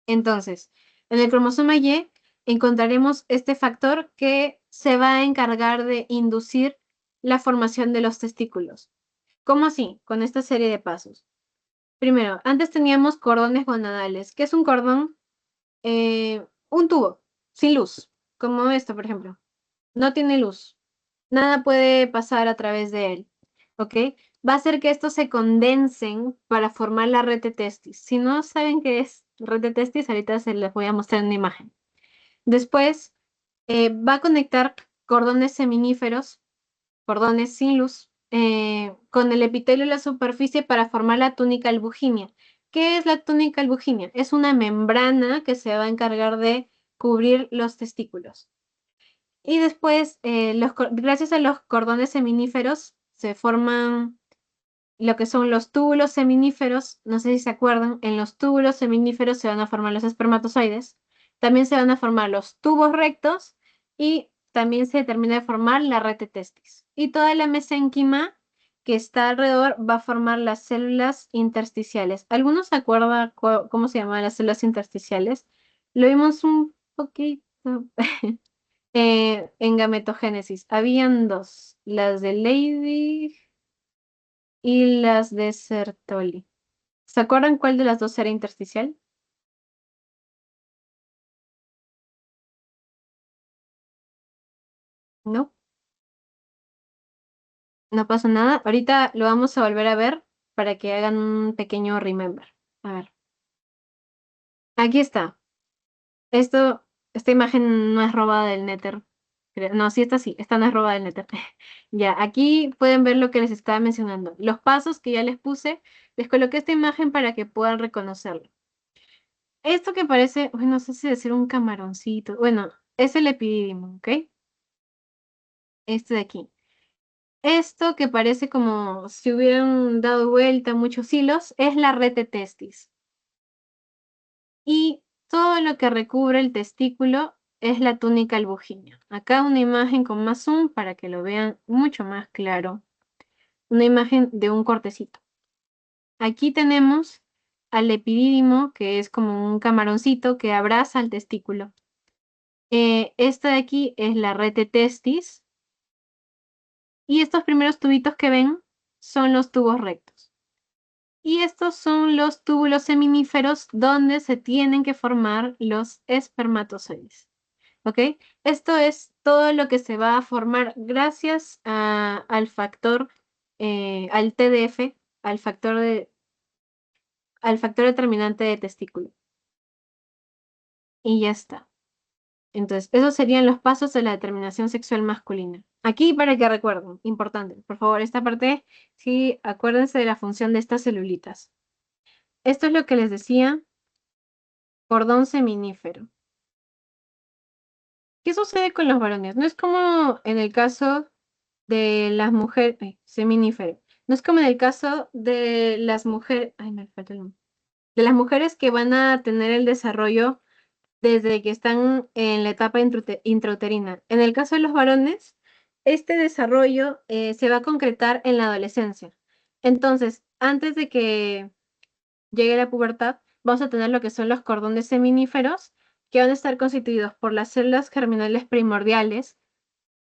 Entonces, en el cromosoma Y encontraremos este factor que se va a encargar de inducir la formación de los testículos. ¿Cómo así? Con esta serie de pasos. Primero, antes teníamos cordones gonadales. ¿Qué es un cordón? Un tubo, sin luz, como esto, por ejemplo. No tiene luz. Nada puede pasar a través de él. ¿Ok? Va a hacer que estos se condensen para formar la red de testis. Si no saben qué es red de testis, ahorita se les voy a mostrar en una imagen. Después, va a conectar cordones seminíferos, cordones sin luz, con el epitelio de la superficie para formar la túnica albuginea. ¿Qué es la túnica albuginea? Es una membrana que se va a encargar de cubrir los testículos. Y después, gracias a los cordones seminíferos, se forman lo que son los túbulos seminíferos. No sé si se acuerdan, en los túbulos seminíferos se van a formar los espermatozoides. También se van a formar los tubos rectos y también se termina de formar la red de testis. Y toda la mesénquima que está alrededor va a formar las células intersticiales. ¿Algunos se acuerdan cómo se llamaban las células intersticiales? Lo vimos un poquito. En gametogénesis. Habían dos, las de Leydig y las de Sertoli. ¿Se acuerdan cuál de las dos era intersticial? No, no pasa nada. Ahorita lo vamos a volver a ver para que hagan un pequeño remember. A ver, aquí está. Esta imagen no es robada del Nether. No, sí, esta no es robada del Nether. Ya, aquí pueden ver lo que les estaba mencionando. Los pasos que ya les puse, les coloqué esta imagen para que puedan reconocerlo. Esto que parece, uy, no sé si decir un camaroncito. Bueno, es el epidídimo, ¿ok? Este de aquí. Esto que parece como si hubieran dado vuelta muchos hilos es la red de testis. Y todo lo que recubre el testículo es la túnica albuginea. Acá una imagen con más zoom para que lo vean mucho más claro. Una imagen de un cortecito. Aquí tenemos al epidídimo, que es como un camaroncito que abraza al testículo. Esta de aquí es la red de testis. Y estos primeros tubitos que ven son los tubos rectos. Y estos son los túbulos seminíferos donde se tienen que formar los espermatozoides. ¿Ok? Esto es todo lo que se va a formar gracias al factor, al TDF, al factor determinante de testículo. Y ya está. Entonces, esos serían los pasos de la determinación sexual masculina. Aquí para que recuerden, importante, por favor, esta parte, sí, acuérdense de la función de estas celulitas. Esto es lo que les decía, cordón seminífero. ¿Qué sucede con los varones? No es como en el caso de las mujeres, seminífero. No es como en el caso de las mujeres, me falta el nombre. De las mujeres que van a tener el desarrollo desde que están en la etapa intrauterina. En el caso de los varones, este desarrollo se va a concretar en la adolescencia. Entonces, antes de que llegue la pubertad, vamos a tener lo que son los cordones seminíferos, que van a estar constituidos por las células germinales primordiales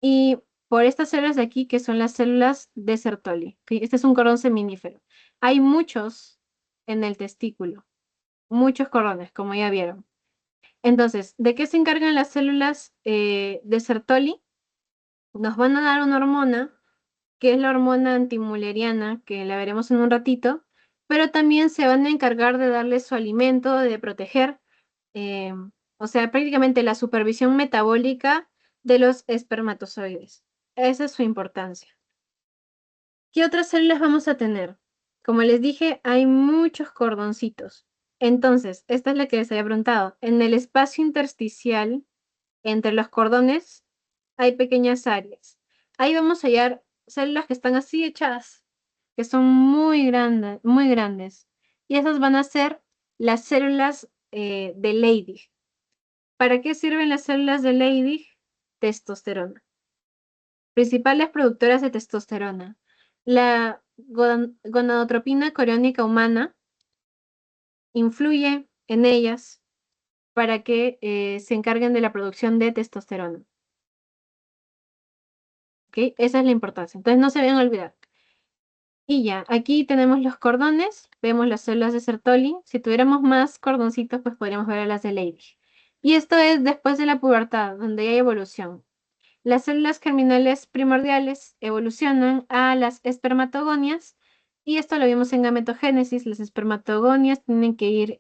y por estas células de aquí, que son las células de Sertoli. Este es un cordón seminífero. Hay muchos en el testículo, muchos cordones, como ya vieron. Entonces, ¿de qué se encargan las células de Sertoli? Nos van a dar una hormona, que es la hormona antimuleriana, que la veremos en un ratito, pero también se van a encargar de darle su alimento, de proteger o sea, prácticamente la supervisión metabólica de los espermatozoides. Esa es su importancia. ¿Qué otras células vamos a tener? Como les dije, hay muchos cordoncitos. Entonces, esta es la que les había preguntado. En el espacio intersticial, entre los cordones, hay pequeñas áreas. Ahí vamos a hallar células que están así echadas, que son muy grandes, muy grandes. Y esas van a ser las células de Leydig. ¿Para qué sirven las células de Leydig? Testosterona. Principales productoras de testosterona. La gonadotropina coriónica humana influye en ellas para que se encarguen de la producción de testosterona. ¿Ok? Esa es la importancia. Entonces no se deben olvidar. Y ya, aquí tenemos los cordones, vemos las células de Sertoli. Si tuviéramos más cordoncitos, pues podríamos ver a las de Leydig. Y esto es después de la pubertad, donde hay evolución. Las células germinales primordiales evolucionan a las espermatogonias y esto lo vimos en gametogénesis. Las espermatogonias tienen que ir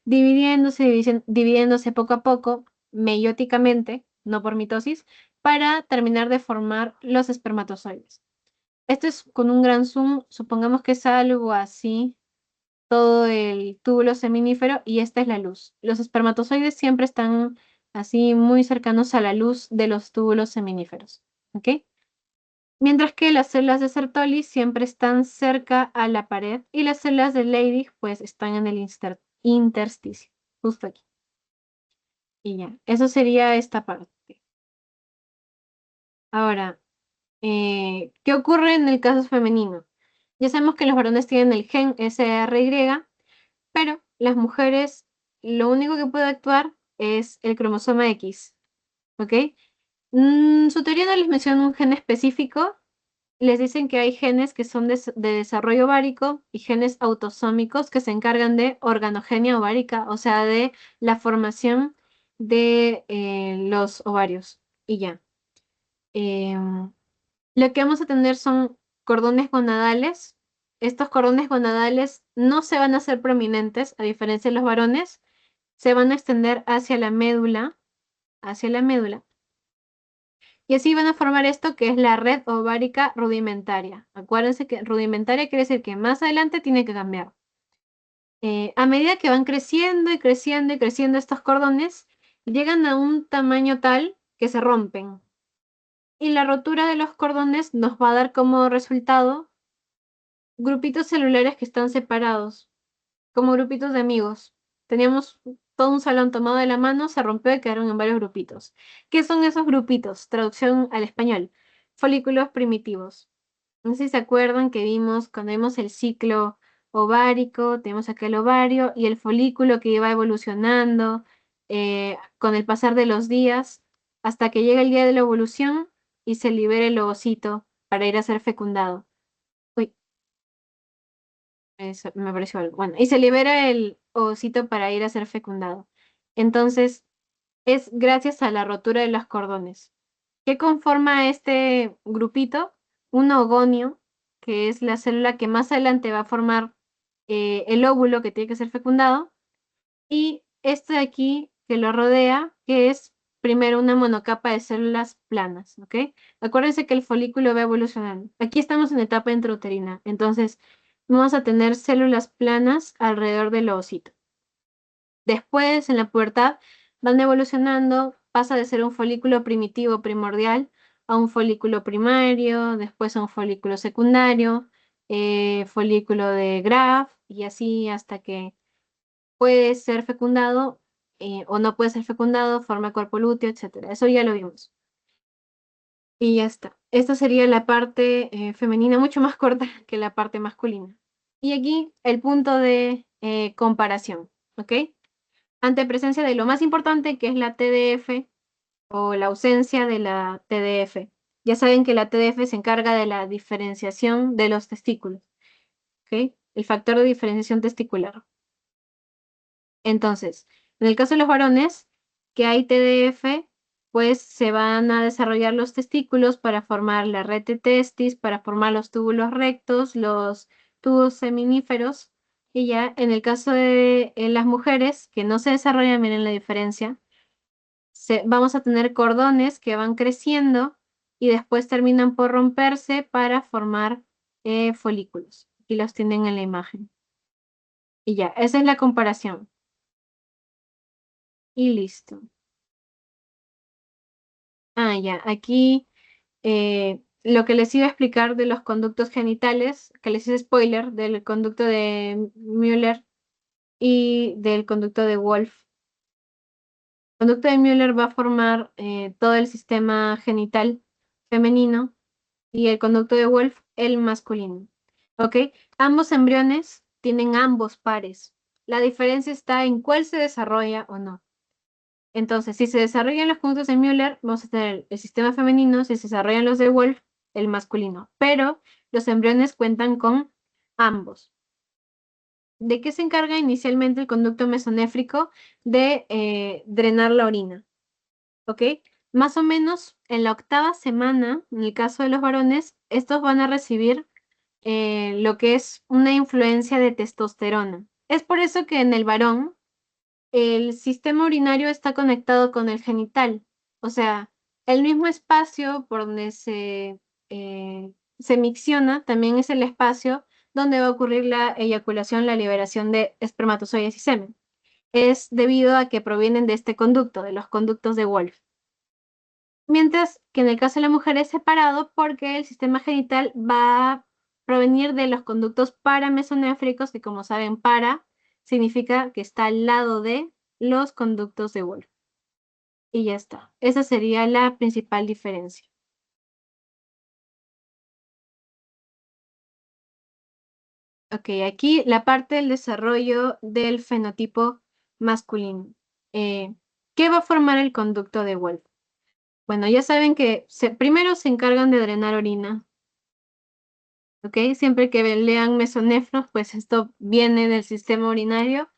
dividiéndose poco a poco, meióticamente, no por mitosis, para terminar de formar los espermatozoides. Esto es con un gran zoom, supongamos que es algo así, todo el túbulo seminífero y esta es la luz. Los espermatozoides siempre están así muy cercanos a la luz de los túbulos seminíferos, ¿ok? Mientras que las células de Sertoli siempre están cerca a la pared y las células de Leydig pues están en el intersticio, justo aquí. Y ya, eso sería esta parte. Ahora, ¿qué ocurre en el caso femenino? Ya sabemos que los varones tienen el gen SRY, pero las mujeres lo único que puede actuar es el cromosoma X, ¿ok? Su teoría no les menciona un gen específico, les dicen que hay genes que son de desarrollo ovárico y genes autosómicos que se encargan de organogenia ovárica, o sea, de la formación de los ovarios. Y ya. Em, lo que vamos a tener son cordones gonadales. Estos cordones gonadales no se van a hacer prominentes, a diferencia de los varones, se van a extender hacia la médula, y así van a formar esto que es la red ovárica rudimentaria. Acuérdense que rudimentaria quiere decir que más adelante tiene que cambiar. A medida que van creciendo y creciendo y creciendo estos cordones, llegan a un tamaño tal que se rompen. Y la rotura de los cordones nos va a dar como resultado grupitos celulares que están separados, como grupitos de amigos. Teníamos todo un salón tomado de la mano, se rompió y quedaron en varios grupitos. ¿Qué son esos grupitos? Traducción al español. Folículos primitivos. No sé si se acuerdan que vimos cuando vimos el ciclo ovárico, tenemos acá el ovario y el folículo que iba evolucionando con el pasar de los días hasta que llega el día de la evolución y se libera el ovocito para ir a ser fecundado. Uy, eso me pareció algo. Bueno, y se libera el ovocito para ir a ser fecundado. Entonces, es gracias a la rotura de los cordones. ¿Qué conforma este grupito? Un ogonio, que es la célula que más adelante va a formar el óvulo que tiene que ser fecundado, y este de aquí que lo rodea, que es primero una monocapa de células planas, ¿ok? Acuérdense que el folículo va evolucionando. Aquí estamos en etapa intrauterina, entonces vamos a tener células planas alrededor del ovocito. Después, en la pubertad, van evolucionando, pasa de ser un folículo primitivo primordial a un folículo primario, después a un folículo secundario, folículo de Graf, y así hasta que puede ser fecundado o no puede ser fecundado, forma cuerpo lúteo, etc. Eso ya lo vimos. Y ya está. Esta sería la parte femenina, mucho más corta que la parte masculina. Y aquí el punto de comparación, ¿ok? Ante presencia de lo más importante, que es la TDF o la ausencia de la TDF. Ya saben que la TDF se encarga de la diferenciación de los testículos, ¿ok? El factor de diferenciación testicular. Entonces, en el caso de los varones, que hay TDF, pues se van a desarrollar los testículos para formar la red de testis, para formar los túbulos rectos, los tubos seminíferos Y ya en el caso de las mujeres que no se desarrollan, miren la diferencia, vamos a tener cordones que van creciendo y después terminan por romperse para formar folículos. Aquí los tienen en la imagen. Y ya, esa es la comparación. Y listo. Ah, ya, aquí lo que les iba a explicar de los conductos genitales, que les hice spoiler del conducto de Müller y del conducto de Wolff. El conducto de Müller va a formar todo el sistema genital femenino y el conducto de Wolff el masculino. ¿Ok? Ambos embriones tienen ambos pares. La diferencia está en cuál se desarrolla o no. Entonces, si se desarrollan los conductos de Müller, vamos a tener el sistema femenino; si se desarrollan los de Wolff, el masculino. Pero los embriones cuentan con ambos. ¿De qué se encarga inicialmente el conducto mesonéfrico? De drenar la orina. ¿Ok? Más o menos en la 8ª semana, en el caso de los varones, estos van a recibir lo que es una influencia de testosterona. Es por eso que en el varón el sistema urinario está conectado con el genital. O sea, el mismo espacio por donde se micciona también es el espacio donde va a ocurrir la eyaculación, la liberación de espermatozoides y semen. Es debido a que provienen de este conducto, de los conductos de Wolff. Mientras que en el caso de la mujer es separado porque el sistema genital va a provenir de los conductos paramesonéfricos, que como saben, para significa que está al lado de los conductos de Wolff. Y ya está. Esa sería la principal diferencia. Ok, aquí la parte del desarrollo del fenotipo masculino. Eh, ¿Qué va a formar el conducto de Wolff? Bueno, ya saben que primero se encargan de drenar orina. ¿Ok? Siempre que lean mesonefros, pues esto viene del sistema urinario,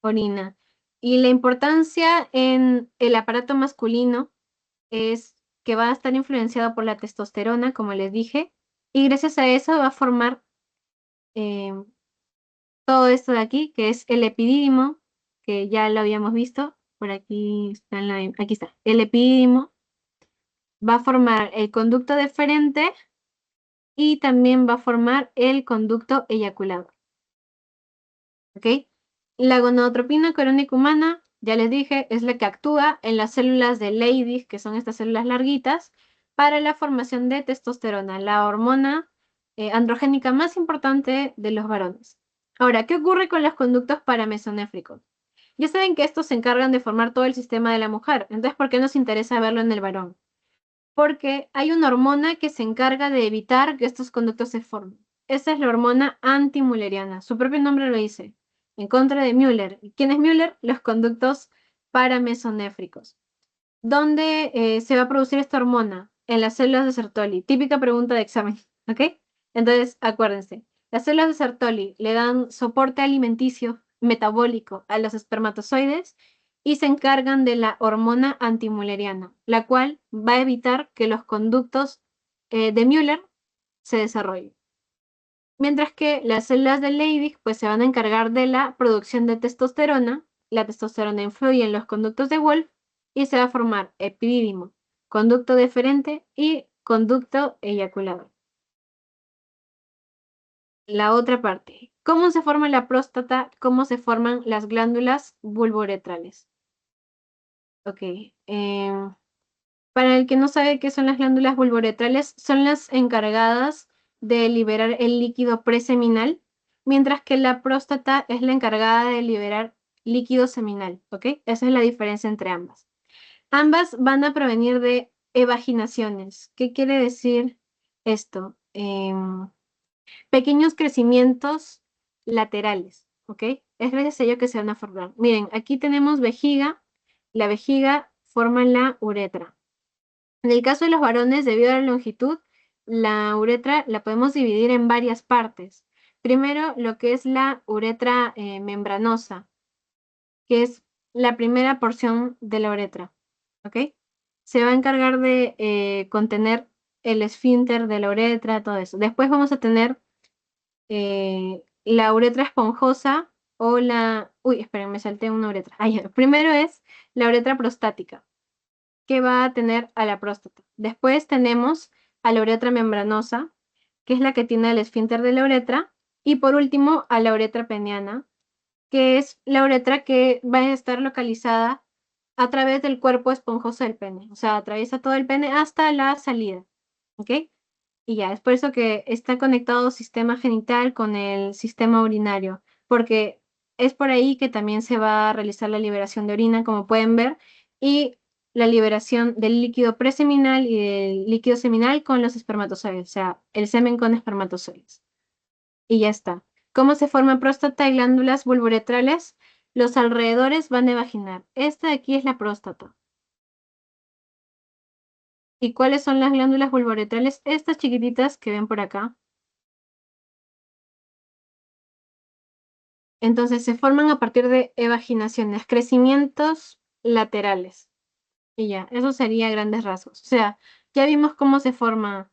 orina. Y la importancia en el aparato masculino es que va a estar influenciado por la testosterona, como les dije, y gracias a eso va a formar eh, todo esto de aquí, que es el epidídimo, que ya lo habíamos visto, por aquí está, aquí está, el epidídimo va a formar el conducto deferente y también va a formar el conducto eyaculador. ¿Ok? La gonadotropina corónica humana, ya les dije, es la que actúa en las células de Leydig, que son estas células larguitas, para la formación de testosterona, la hormona androgénica más importante de los varones. Ahora, ¿qué ocurre con los conductos paramesonéfricos? Ya saben que estos se encargan de formar todo el sistema de la mujer, entonces, ¿por qué nos interesa verlo en el varón? Porque hay una hormona que se encarga de evitar que estos conductos se formen. Esa es la hormona antimülleriana. Su propio nombre lo dice. En contra de Müller. ¿Quién es Müller? Los conductos paramesonéfricos. ¿Dónde se va a producir esta hormona? En las células de Sertoli. Típica pregunta de examen. ¿Ok? Entonces, acuérdense. Las células de Sertoli le dan soporte alimenticio metabólico a los espermatozoides y se encargan de la hormona antimülleriana, la cual va a evitar que los conductos de Müller se desarrollen. Mientras que las células de Leydig pues se van a encargar de la producción de testosterona. La testosterona influye en los conductos de Wolff y se va a formar epidídimo, conducto deferente y conducto eyaculador. La otra parte. ¿Cómo se forma la próstata? ¿Cómo se forman las glándulas vulvoretrales? Ok. Para el que no sabe qué son las glándulas vulvoretrales, son las encargadas de liberar el líquido preseminal, mientras que la próstata es la encargada de liberar líquido seminal, ¿ok? Esa es la diferencia entre ambas. Ambas van a provenir de evaginaciones. ¿Qué quiere decir esto? Pequeños crecimientos laterales, ¿ok? Es gracias a ello que se van a formar. Miren, aquí tenemos vejiga. La vejiga forma la uretra. En el caso de los varones, debido a la longitud, la uretra la podemos dividir en varias partes. Primero, lo que es la uretra membranosa, que es la primera porción de la uretra, ¿ok? Se va a encargar de contener el esfínter de la uretra, todo eso. Después vamos a tener la uretra esponjosa o la... Uy, esperen, me salté una uretra. Ah, ya. Primero es la uretra prostática, que va a tener a la próstata. Después tenemos a la uretra membranosa, que es la que tiene el esfínter de la uretra. Y por último, a la uretra peniana, que es la uretra que va a estar localizada a través del cuerpo esponjoso del pene. O sea, atraviesa todo el pene hasta la salida. ¿Ok? Y ya, es por eso que está conectado sistema genital con el sistema urinario, porque es por ahí que también se va a realizar la liberación de orina, como pueden ver, y la liberación del líquido preseminal y del líquido seminal con los espermatozoides, o sea, el semen con espermatozoides. Y ya está. ¿Cómo se forma próstata y glándulas vulvoretrales? Los alrededores van a vaginar. Esta de aquí es la próstata. ¿Y cuáles son las glándulas vulvoretrales? Estas chiquititas que ven por acá. Entonces se forman a partir de evaginaciones, crecimientos laterales. Y ya, eso sería a grandes rasgos. O sea, ya vimos cómo se forma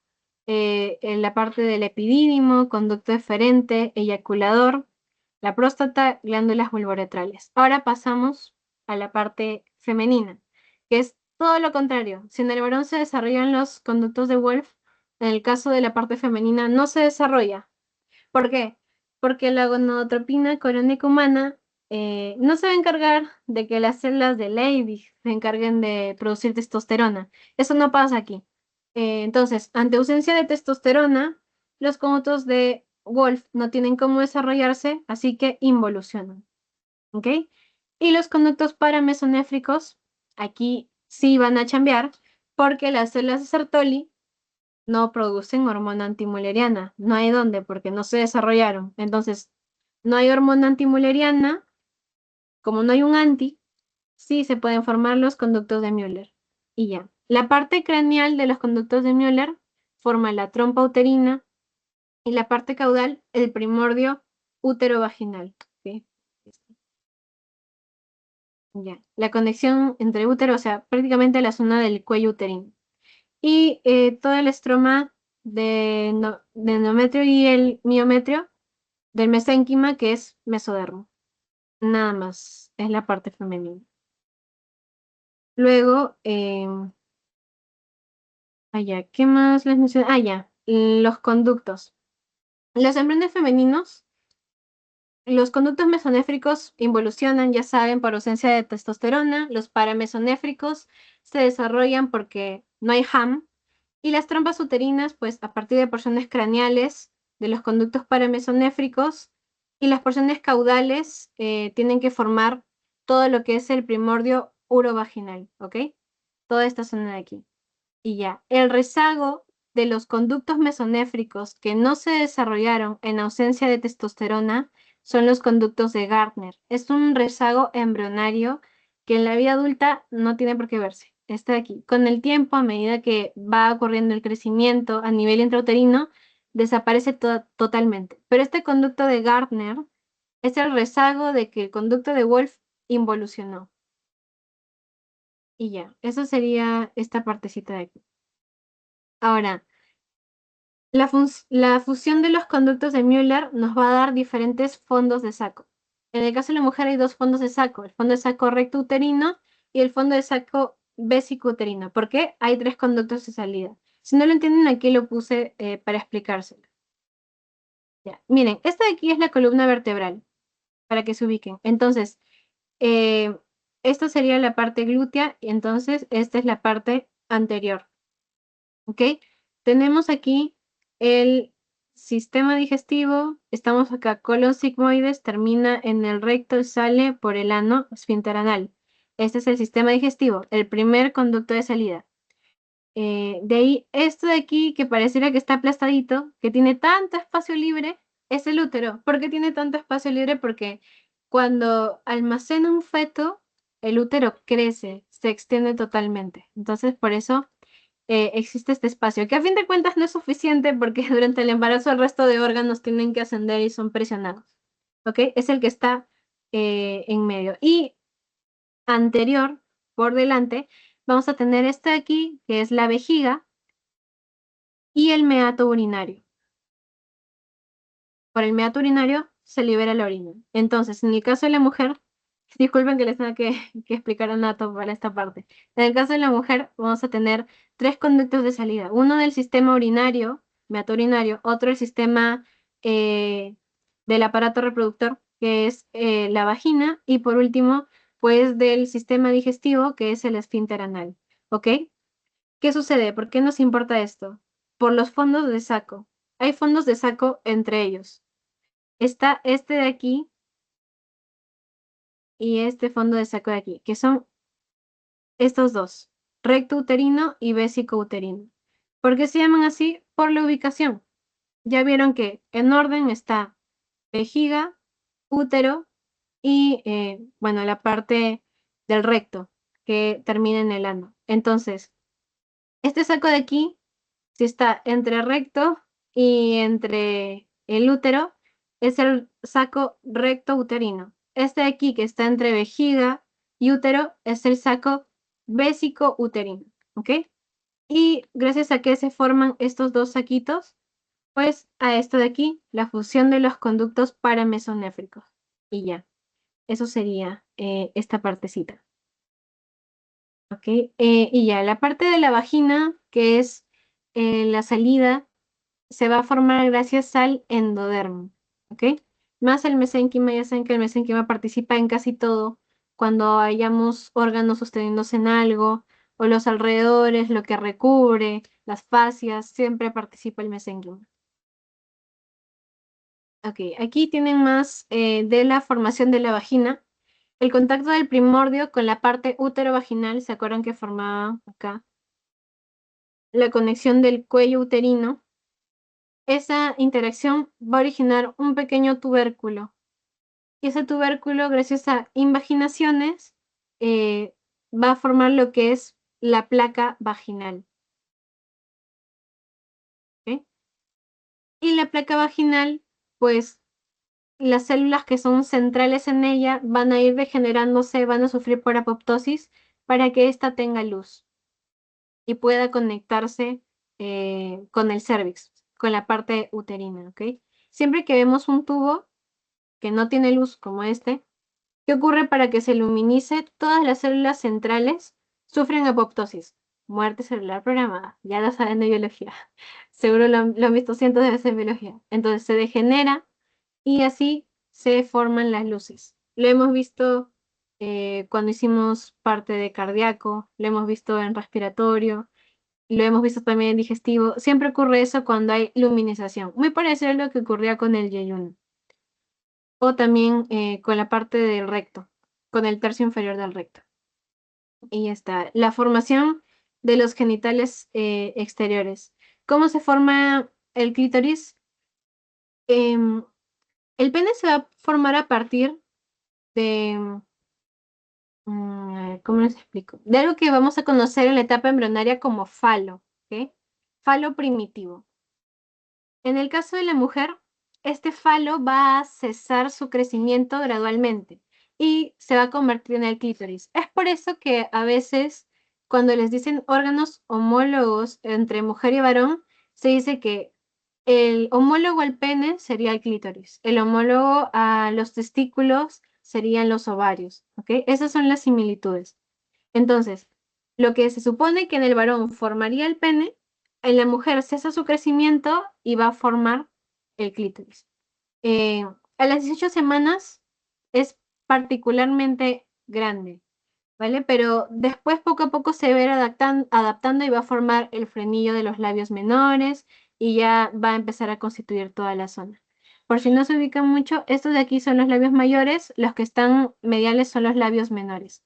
en la parte del epidídimo, conducto eferente, eyaculador, la próstata, glándulas vulvoretrales. Ahora pasamos a la parte femenina, que es todo lo contrario. Si en el varón se desarrollan los conductos de Wolff, en el caso de la parte femenina no se desarrolla. ¿Por qué? Porque la gonadotropina corónica humana no se va a encargar de que las células de Leydig se encarguen de producir testosterona. Eso no pasa aquí. Entonces, ante ausencia de testosterona, los conductos de Wolff no tienen cómo desarrollarse, así que involucionan. ¿Ok? Y los conductos paramesonéfricos, aquí sí van a chambear, porque las células de Sertoli no producen hormona antimuleriana. No hay dónde, porque no se desarrollaron. Entonces, no hay hormona antimuleriana, como no hay un anti, sí se pueden formar los conductos de Müller. Y ya. La parte craneal de los conductos de Müller forma la trompa uterina y la parte caudal, el primordio útero-vaginal. ¿Ok? Ya. La conexión entre útero, o sea, prácticamente la zona del cuello uterino. Y todo el estroma de endometrio y el miometrio del mesénquima, que es mesodermo. Nada más, es la parte femenina. Luego, allá, ¿qué más les mencioné? Ah, ya, los conductos. Los embriones femeninos, los conductos mesonéfricos involucionan, ya saben, por ausencia de testosterona. Los paramesonéfricos se desarrollan porque no hay HAM. Y las trompas uterinas, pues a partir de porciones craneales de los conductos paramesonéfricos y las porciones caudales tienen que formar todo lo que es el primordio urovaginal, ¿ok? Toda esta zona de aquí. Y ya, el rezago de los conductos mesonéfricos que no se desarrollaron en ausencia de testosterona son los conductos de Gardner. Es un rezago embrionario que en la vida adulta no tiene por qué verse. Está aquí. Con el tiempo, a medida que va ocurriendo el crecimiento a nivel intrauterino, desaparece totalmente. Pero este conducto de Gardner es el rezago de que el conducto de Wolff involucionó. Y ya, eso sería esta partecita de aquí. Ahora, la fusión de los conductos de Müller nos va a dar diferentes fondos de saco. En el caso de la mujer hay dos fondos de saco, el fondo de saco recto uterino y el fondo de saco vésico uterino. ¿Por qué? Hay tres conductos de salida. Si no lo entienden, aquí lo puse para explicárselo. Ya. Miren, esta de aquí es la columna vertebral, para que se ubiquen. Entonces, eh, esta sería la parte glútea y entonces esta es la parte anterior. ¿Ok? Tenemos aquí el sistema digestivo, estamos acá, colon sigmoides, termina en el recto y sale por el ano esfínter anal. Este es el sistema digestivo, el primer conducto de salida. De ahí, esto de aquí, que pareciera que está aplastadito, que tiene tanto espacio libre, es el útero. ¿Por qué tiene tanto espacio libre? Porque cuando almacena un feto, el útero crece, se extiende totalmente. Entonces, por eso existe este espacio, que a fin de cuentas no es suficiente porque durante el embarazo el resto de órganos tienen que ascender y son presionados. ¿Ok? Es el que está en medio. Y anterior, por delante, vamos a tener este de aquí, que es la vejiga, y el meato urinario. Por el meato urinario se libera la orina. Entonces, en el caso de la mujer, disculpen que les tenga que explicar anato para esta parte. En el caso de la mujer, vamos a tener tres conductos de salida. Uno del sistema urinario, meato urinario, otro del sistema del aparato reproductor, que es la vagina, y por último, pues del sistema digestivo, que es el esfínter anal. ¿Ok? ¿Qué sucede? ¿Por qué nos importa esto? Por los fondos de saco. Hay fondos de saco entre ellos. Está este de aquí y este fondo de saco de aquí, que son estos dos, recto uterino y vésico uterino. ¿Por qué se llaman así? Por la ubicación. Ya vieron que en orden está vejiga, útero y, bueno, la parte del recto que termina en el ano. Entonces, este saco de aquí, si está entre recto y entre el útero, es el saco recto uterino. Este de aquí, que está entre vejiga y útero, es el saco vésico uterino. ¿Ok? Y gracias a que se forman estos dos saquitos, pues a esto de aquí, la fusión de los conductos paramesonéfricos. Y ya, eso sería esta partecita. ¿Ok? Y ya, la parte de la vagina, que es la salida, se va a formar gracias al endodermo. ¿Ok? Más el mesénquima, ya saben que el mesénquima participa en casi todo. Cuando hayamos órganos sosteniéndose en algo, o los alrededores, lo que recubre, las fascias, siempre participa el mesénquima. Ok, aquí tienen más de la formación de la vagina. El contacto del primordio con la parte útero-vaginal, ¿se acuerdan que formaba acá? La conexión del cuello uterino. Esa interacción va a originar un pequeño tubérculo. Y ese tubérculo, gracias a invaginaciones, eh, va a formar lo que es la placa vaginal. ¿Ok? Y la placa vaginal, pues las células que son centrales en ella van a ir degenerándose, van a sufrir por apoptosis para que ésta tenga luz y pueda conectarse con el cérvix, con la parte uterina, ¿ok? Siempre que vemos un tubo que no tiene luz como este, ¿qué ocurre para que se luminice? Todas las células centrales sufren apoptosis, muerte celular programada, ya lo saben de biología, seguro lo han visto cientos de veces en biología. Entonces se degenera y así se forman las luces. Lo hemos visto cuando hicimos parte de cardíaco, lo hemos visto en respiratorio, lo hemos visto también en digestivo. Siempre ocurre eso cuando hay luminización. Muy parecido a lo que ocurría con el yeyuno. O también con la parte del recto, con el tercio inferior del recto. Y ya está. La formación de los genitales exteriores. ¿Cómo se forma el clítoris? Em, el pene se va a formar a partir de, ¿cómo les explico? De algo que vamos a conocer en la etapa embrionaria como falo, ¿ok? Falo primitivo. En el caso de la mujer, este falo va a cesar su crecimiento gradualmente y se va a convertir en el clítoris. Es por eso que a veces cuando les dicen órganos homólogos entre mujer y varón, se dice que el homólogo al pene sería el clítoris, el homólogo a los testículos serían los ovarios, ¿ok? Esas son las similitudes. Entonces, lo que se supone que en el varón formaría el pene, en la mujer cesa su crecimiento y va a formar el clítoris. Eh, a las 18 semanas es particularmente grande, ¿vale? Pero después poco a poco se va a ir adaptando y va a formar el frenillo de los labios menores y ya va a empezar a constituir toda la zona. Por si no se ubican mucho, estos de aquí son los labios mayores, los que están mediales son los labios menores.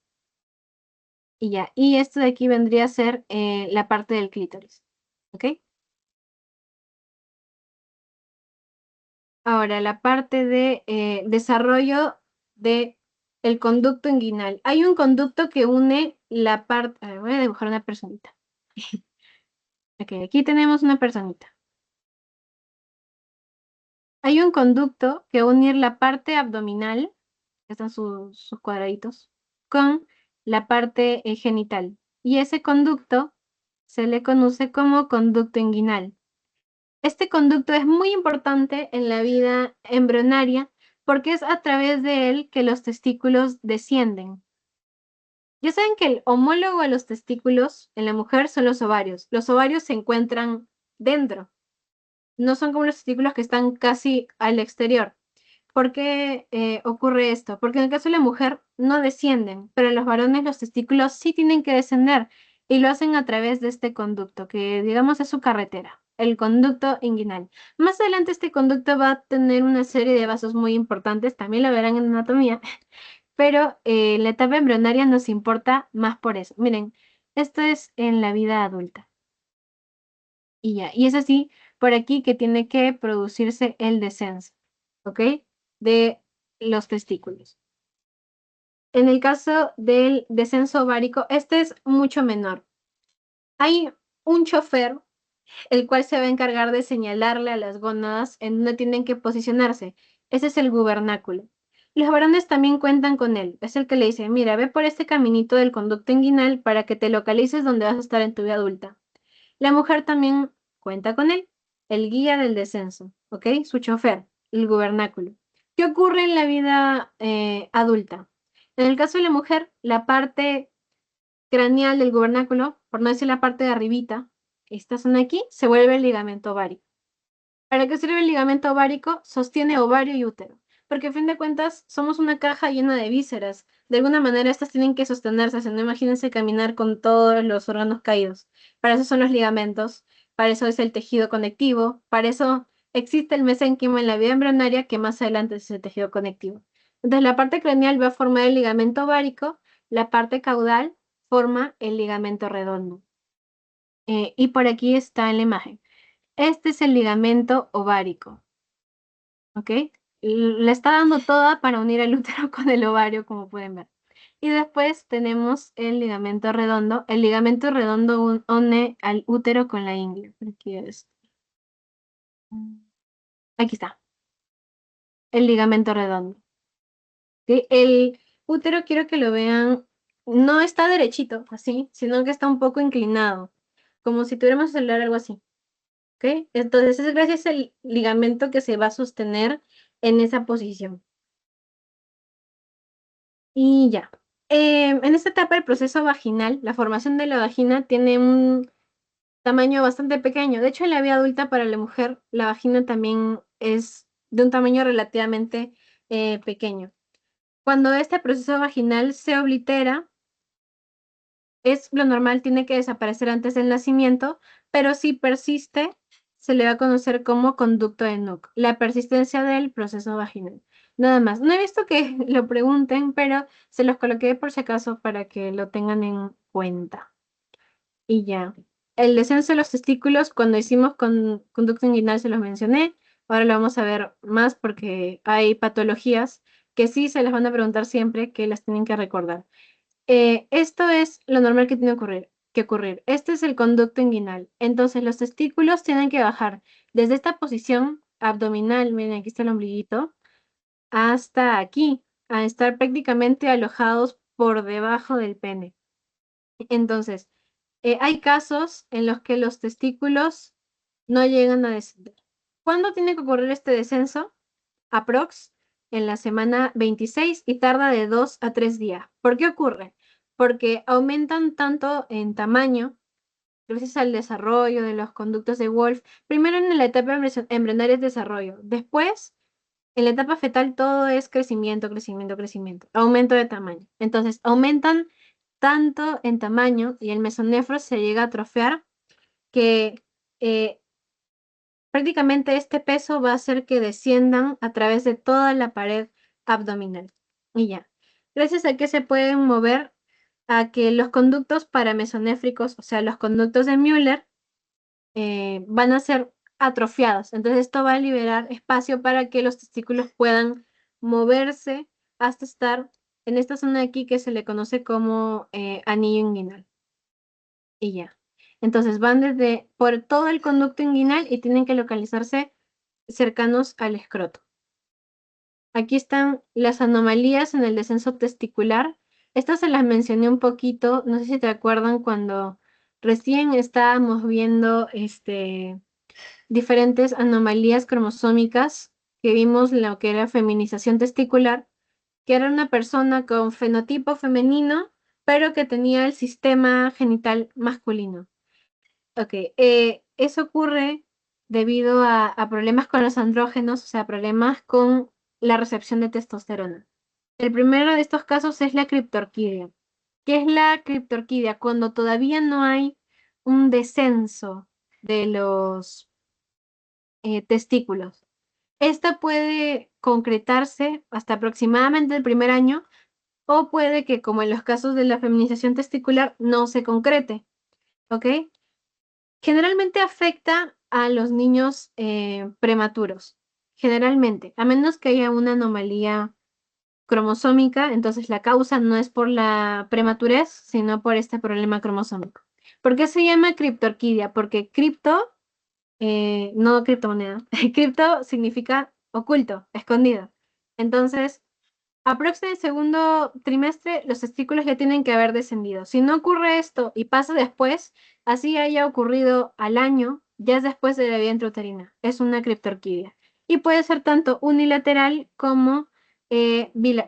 Y ya, y esto de aquí vendría a ser la parte del clítoris, ¿ok? Ahora, la parte de desarrollo de el conducto inguinal. Hay un conducto que une la parte, voy a dibujar una personita. Ok, aquí tenemos una personita. Hay un conducto que une la parte abdominal, que están sus cuadraditos, con la parte genital. Y ese conducto se le conoce como conducto inguinal. Este conducto es muy importante en la vida embrionaria porque es a través de él que los testículos descienden. Ya saben que el homólogo a los testículos en la mujer son los ovarios. Los ovarios se encuentran dentro, no son como los testículos que están casi al exterior. ¿Por qué ocurre esto? Porque en el caso de la mujer no descienden, pero en los varones los testículos sí tienen que descender y lo hacen a través de este conducto, que digamos es su carretera, el conducto inguinal. Más adelante este conducto va a tener una serie de vasos muy importantes, también lo verán en anatomía, pero la etapa embrionaria nos importa más por eso. Miren, esto es en la vida adulta. Y ya, y es así por aquí que tiene que producirse el descenso, ¿ok? De los testículos. En el caso del descenso ovárico, este es mucho menor. Hay un chofer, el cual se va a encargar de señalarle a las gónadas en dónde tienen que posicionarse. Ese es el gubernáculo. Los varones también cuentan con él. Es el que le dice, mira, ve por este caminito del conducto inguinal para que te localices donde vas a estar en tu vida adulta. La mujer también cuenta con él, el guía del descenso, ¿ok? Su chofer, el gubernáculo. ¿Qué ocurre en la vida adulta? En el caso de la mujer, la parte craneal del gubernáculo, por no decir la parte de arribita, esta zona aquí, se vuelve el ligamento ovárico. ¿Para qué sirve el ligamento ovárico? Sostiene ovario y útero, porque a fin de cuentas somos una caja llena de vísceras. De alguna manera estas tienen que sostenerse, si no imagínense caminar con todos los órganos caídos. Para eso son los ligamentos, para eso es el tejido conectivo, para eso existe el mesénquimo en la vida embrionaria, que más adelante es el tejido conectivo. Entonces la parte craneal va a formar el ligamento ovárico, la parte caudal forma el ligamento redondo. Y por aquí está en la imagen. Este es el ligamento ovárico, ¿ok? Le está dando toda para unir el útero con el ovario, como pueden ver. Y después tenemos el ligamento redondo. El ligamento redondo une al útero con la ingle. Aquí está, el ligamento redondo. ¿Ok? El útero quiero que lo vean, no está derechito, así, sino que está un poco inclinado, como si tuviéramos el celular algo así. ¿Ok? Entonces es gracias al ligamento que se va a sostener en esa posición. Y ya. En esta etapa del proceso vaginal, la formación de la vagina tiene un tamaño bastante pequeño. De hecho, en la vida adulta para la mujer, la vagina también es de un tamaño relativamente pequeño. Cuando este proceso vaginal se oblitera, es lo normal, tiene que desaparecer antes del nacimiento, pero si persiste, se le va a conocer como conducto de Nuc, la persistencia del proceso vaginal. Nada más. No he visto que lo pregunten, pero se los coloqué por si acaso para que lo tengan en cuenta. Y ya. El descenso de los testículos, cuando hicimos con conducto inguinal se los mencioné. Ahora lo vamos a ver más porque hay patologías que sí se las van a preguntar siempre, que las tienen que recordar. Esto es lo normal que tiene que ocurrir. Este es el conducto inguinal. Entonces, los testículos tienen que bajar desde esta posición abdominal, miren, aquí está el ombliguito, hasta aquí, a estar prácticamente alojados por debajo del pene. Entonces, hay casos en los que los testículos no llegan a descender. ¿Cuándo tiene que ocurrir este descenso? Aprox en la semana 26 y tarda de 2 a 3 días. ¿Por qué ocurre? Porque aumentan tanto en tamaño gracias al desarrollo de los conductos de Wolf. Primero en la etapa embrionaria es desarrollo. Después, en la etapa fetal todo es crecimiento, crecimiento, crecimiento. Aumento de tamaño. Entonces, aumentan tanto en tamaño y el mesonefro se llega a atrofiar que eh, prácticamente este peso va a hacer que desciendan a través de toda la pared abdominal. Y ya. Gracias a que se pueden mover a que los conductos paramesonéfricos, o sea, los conductos de Müller, van a ser atrofiados. Entonces esto va a liberar espacio para que los testículos puedan moverse hasta estar en esta zona de aquí que se le conoce como anillo inguinal. Y ya. Entonces van desde por todo el conducto inguinal y tienen que localizarse cercanos al escroto. Aquí están las anomalías en el descenso testicular. Estas se las mencioné un poquito, no sé si te acuerdan cuando recién estábamos viendo diferentes anomalías cromosómicas que vimos lo que era feminización testicular, que era una persona con fenotipo femenino, pero que tenía el sistema genital masculino. Ok, eso ocurre debido a problemas con los andrógenos, o sea, problemas con la recepción de testosterona. El primero de estos casos es la criptorquidia. ¿Qué es la criptorquidia? Cuando todavía no hay un descenso de los testículos. Esta puede concretarse hasta aproximadamente el primer año o puede que, como en los casos de la feminización testicular, no se concrete, ¿ok? Generalmente afecta a los niños prematuros, generalmente, a menos que haya una anomalía cromosómica, entonces la causa no es por la prematurez, sino por este problema cromosómico. ¿Por qué se llama criptorquidia? Porque cripto, no criptomoneda, cripto significa oculto, escondido. Entonces, aproximadamente el segundo trimestre, los testículos ya tienen que haber descendido. Si no ocurre esto y pasa después, así haya ocurrido al año, ya es después de la vida intrauterina. Es una criptorquidia. Y puede ser tanto unilateral como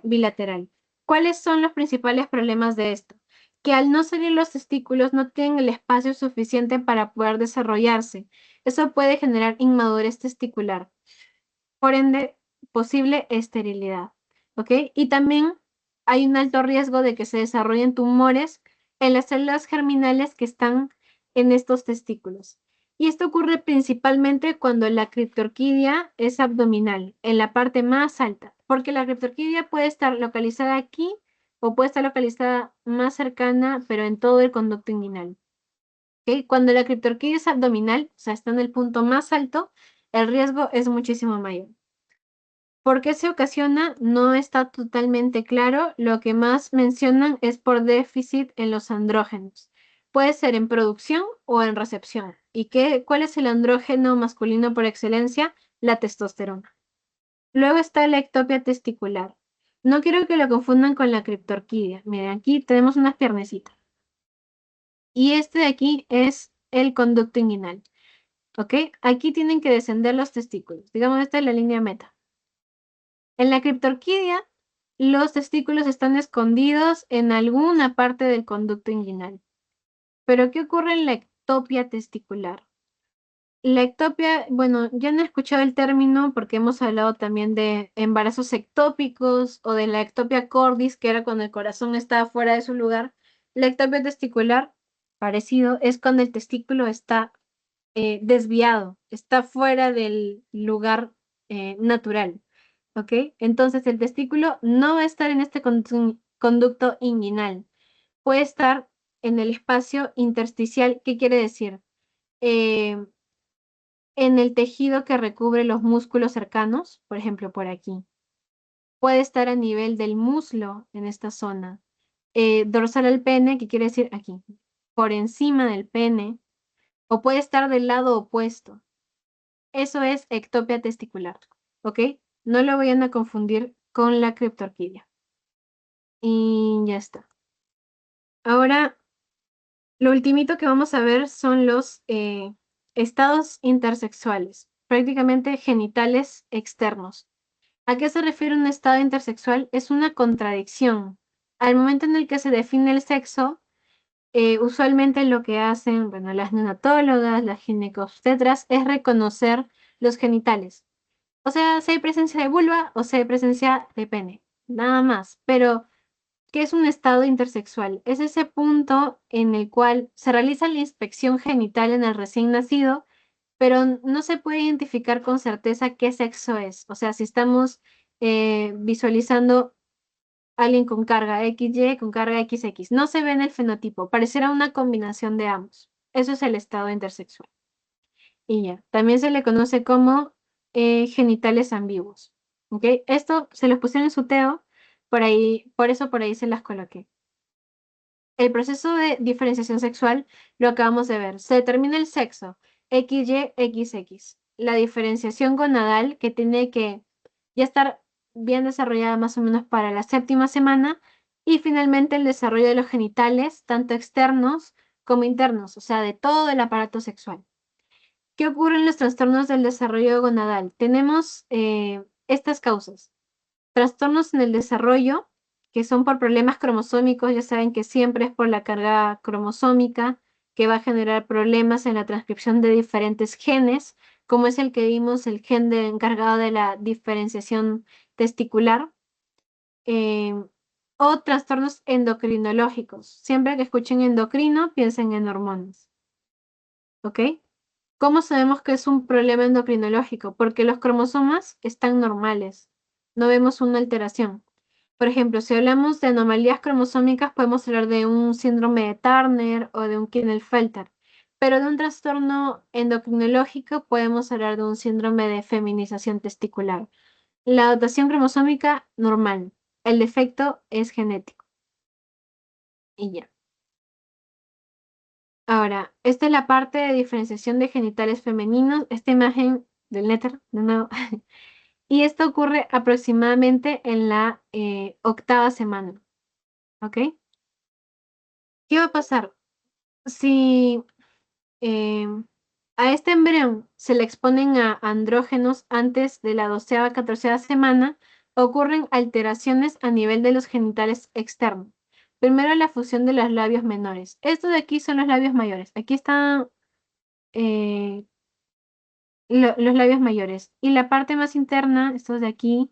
bilateral. ¿Cuáles son los principales problemas de esto? Que al no salir los testículos no tienen el espacio suficiente para poder desarrollarse. Eso puede generar inmadurez testicular. Por ende, posible esterilidad. ¿Ok? Y también hay un alto riesgo de que se desarrollen tumores en las células germinales que están en estos testículos. Y esto ocurre principalmente cuando la criptorquidia es abdominal, en la parte más alta, porque la criptorquidia puede estar localizada aquí o puede estar localizada más cercana, pero en todo el conducto inguinal. ¿Ok? Cuando la criptorquidia es abdominal, o sea, está en el punto más alto, el riesgo es muchísimo mayor. ¿Por qué se ocasiona? No está totalmente claro. Lo que más mencionan es por déficit en los andrógenos. Puede ser en producción o en recepción. ¿Y cuál es el andrógeno masculino por excelencia? La testosterona. Luego está la ectopia testicular. No quiero que lo confundan con la criptorquidia. Miren, aquí tenemos unas piernecitas. Y este de aquí es el conducto inguinal. ¿Ok? Aquí tienen que descender los testículos. Digamos, esta es la línea meta. En la criptorquidia, los testículos están escondidos en alguna parte del conducto inguinal. Pero, ¿qué ocurre en la ectopia testicular? La ectopia, bueno, ya no he escuchado el término porque hemos hablado también de embarazos ectópicos o de la ectopia cordis, que era cuando el corazón estaba fuera de su lugar. La ectopia testicular, parecido, es cuando el testículo está desviado, está fuera del lugar natural. ¿Ok? Entonces el testículo no va a estar en este conducto inguinal, puede estar en el espacio intersticial. ¿Qué quiere decir? Eh, en el tejido que recubre los músculos cercanos, por ejemplo, por aquí. Puede estar a nivel del muslo en esta zona. Dorsal al pene, ¿qué quiere decir aquí? Por encima del pene, o puede estar del lado opuesto. Eso es ectopia testicular, ¿ok? No lo vayan a confundir con la criptorquidia. Y ya está. Ahora, lo ultimito que vamos a ver son los estados intersexuales, prácticamente genitales externos. ¿A qué se refiere un estado intersexual? Es una contradicción. Al momento en el que se define el sexo, usualmente lo que hacen, bueno, las neonatólogas, las ginecobstetras, es reconocer los genitales. O sea, si hay presencia de vulva o si hay presencia de pene, nada más. Pero ¿qué es un estado intersexual? Es ese punto en el cual se realiza la inspección genital en el recién nacido, pero no se puede identificar con certeza qué sexo es. O sea, si estamos visualizando a alguien con carga XY, con carga XX, no se ve en el fenotipo, parecerá una combinación de ambos. Eso es el estado intersexual. Y ya, también se le conoce como genitales ambiguos. ¿Ok? Esto se los pusieron en su teo, por ahí, por eso por ahí se las coloqué. El proceso de diferenciación sexual lo acabamos de ver. Se determina el sexo, XY, XX. La diferenciación gonadal, que tiene que ya estar bien desarrollada más o menos para la séptima semana. Y finalmente el desarrollo de los genitales, tanto externos como internos, o sea, de todo el aparato sexual. ¿Qué ocurre en los trastornos del desarrollo gonadal? Tenemos estas causas. Trastornos en el desarrollo, que son por problemas cromosómicos, ya saben que siempre es por la carga cromosómica, que va a generar problemas en la transcripción de diferentes genes, como es el que vimos, el gen encargado de la diferenciación testicular, eh, o trastornos endocrinológicos. Siempre que escuchen endocrino, piensen en hormonas, ¿ok? ¿Cómo sabemos que es un problema endocrinológico? Porque los cromosomas están normales, no vemos una alteración. Por ejemplo, si hablamos de anomalías cromosómicas, podemos hablar de un síndrome de Turner o de un Klinefelter, pero de un trastorno endocrinológico podemos hablar de un síndrome de feminización testicular. La dotación cromosómica normal, el defecto es genético. Y ya. Ahora, esta es la parte de diferenciación de genitales femeninos. Esta imagen del néter, de nuevo. Y esto ocurre aproximadamente en la octava semana. ¿Ok? ¿Qué va a pasar? Si a este embrión se le exponen a andrógenos antes de la 12ª, 14ª semana, ocurren alteraciones a nivel de los genitales externos. Primero, la fusión de los labios menores. Estos de aquí son los labios mayores. Aquí están eh, los labios mayores. Y la parte más interna, estos de aquí,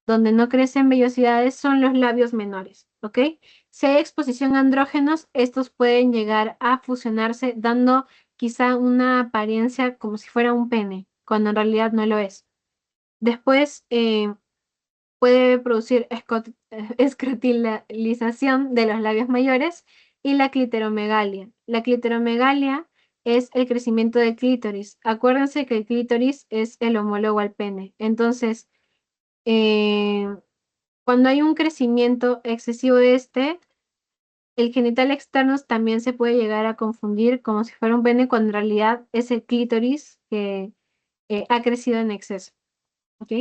donde no crecen vellosidades, son los labios menores, ¿ok? Si hay exposición a andrógenos, estos pueden llegar a fusionarse, dando quizá una apariencia como si fuera un pene, cuando en realidad no lo es. Después puede producir escrotilización de los labios mayores y la clitoromegalia. La clitoromegalia es el crecimiento del clítoris. Acuérdense que el clítoris es el homólogo al pene. Entonces, eh, cuando hay un crecimiento excesivo de el genital externo también se puede llegar a confundir como si fuera un pene cuando en realidad es el clítoris que ha crecido en exceso. ¿Ok?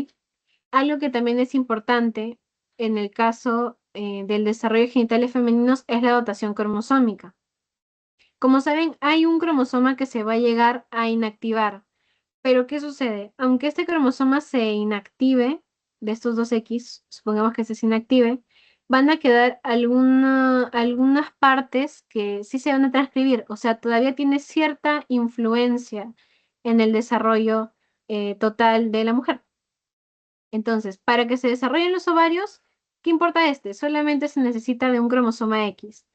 Algo que también es importante en el caso del desarrollo de genitales femeninos es la dotación cromosómica. Como saben, hay un cromosoma que se va a llegar a inactivar. Pero ¿qué sucede? Aunque este cromosoma se inactive, de estos dos X, supongamos que se inactive, van a quedar algunas partes que sí se van a transcribir. O sea, todavía tiene cierta influencia en el desarrollo total de la mujer. Entonces, para que se desarrollen los ovarios, ¿qué importa este? Solamente se necesita de un cromosoma X.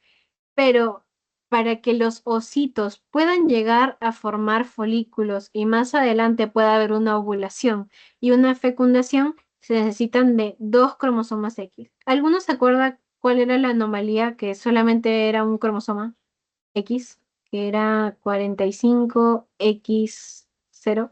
Pero para que los ositos puedan llegar a formar folículos y más adelante pueda haber una ovulación y una fecundación, se necesitan de dos cromosomas X. ¿Alguno se acuerda cuál era la anomalía que solamente era un cromosoma X? Que era 45X0.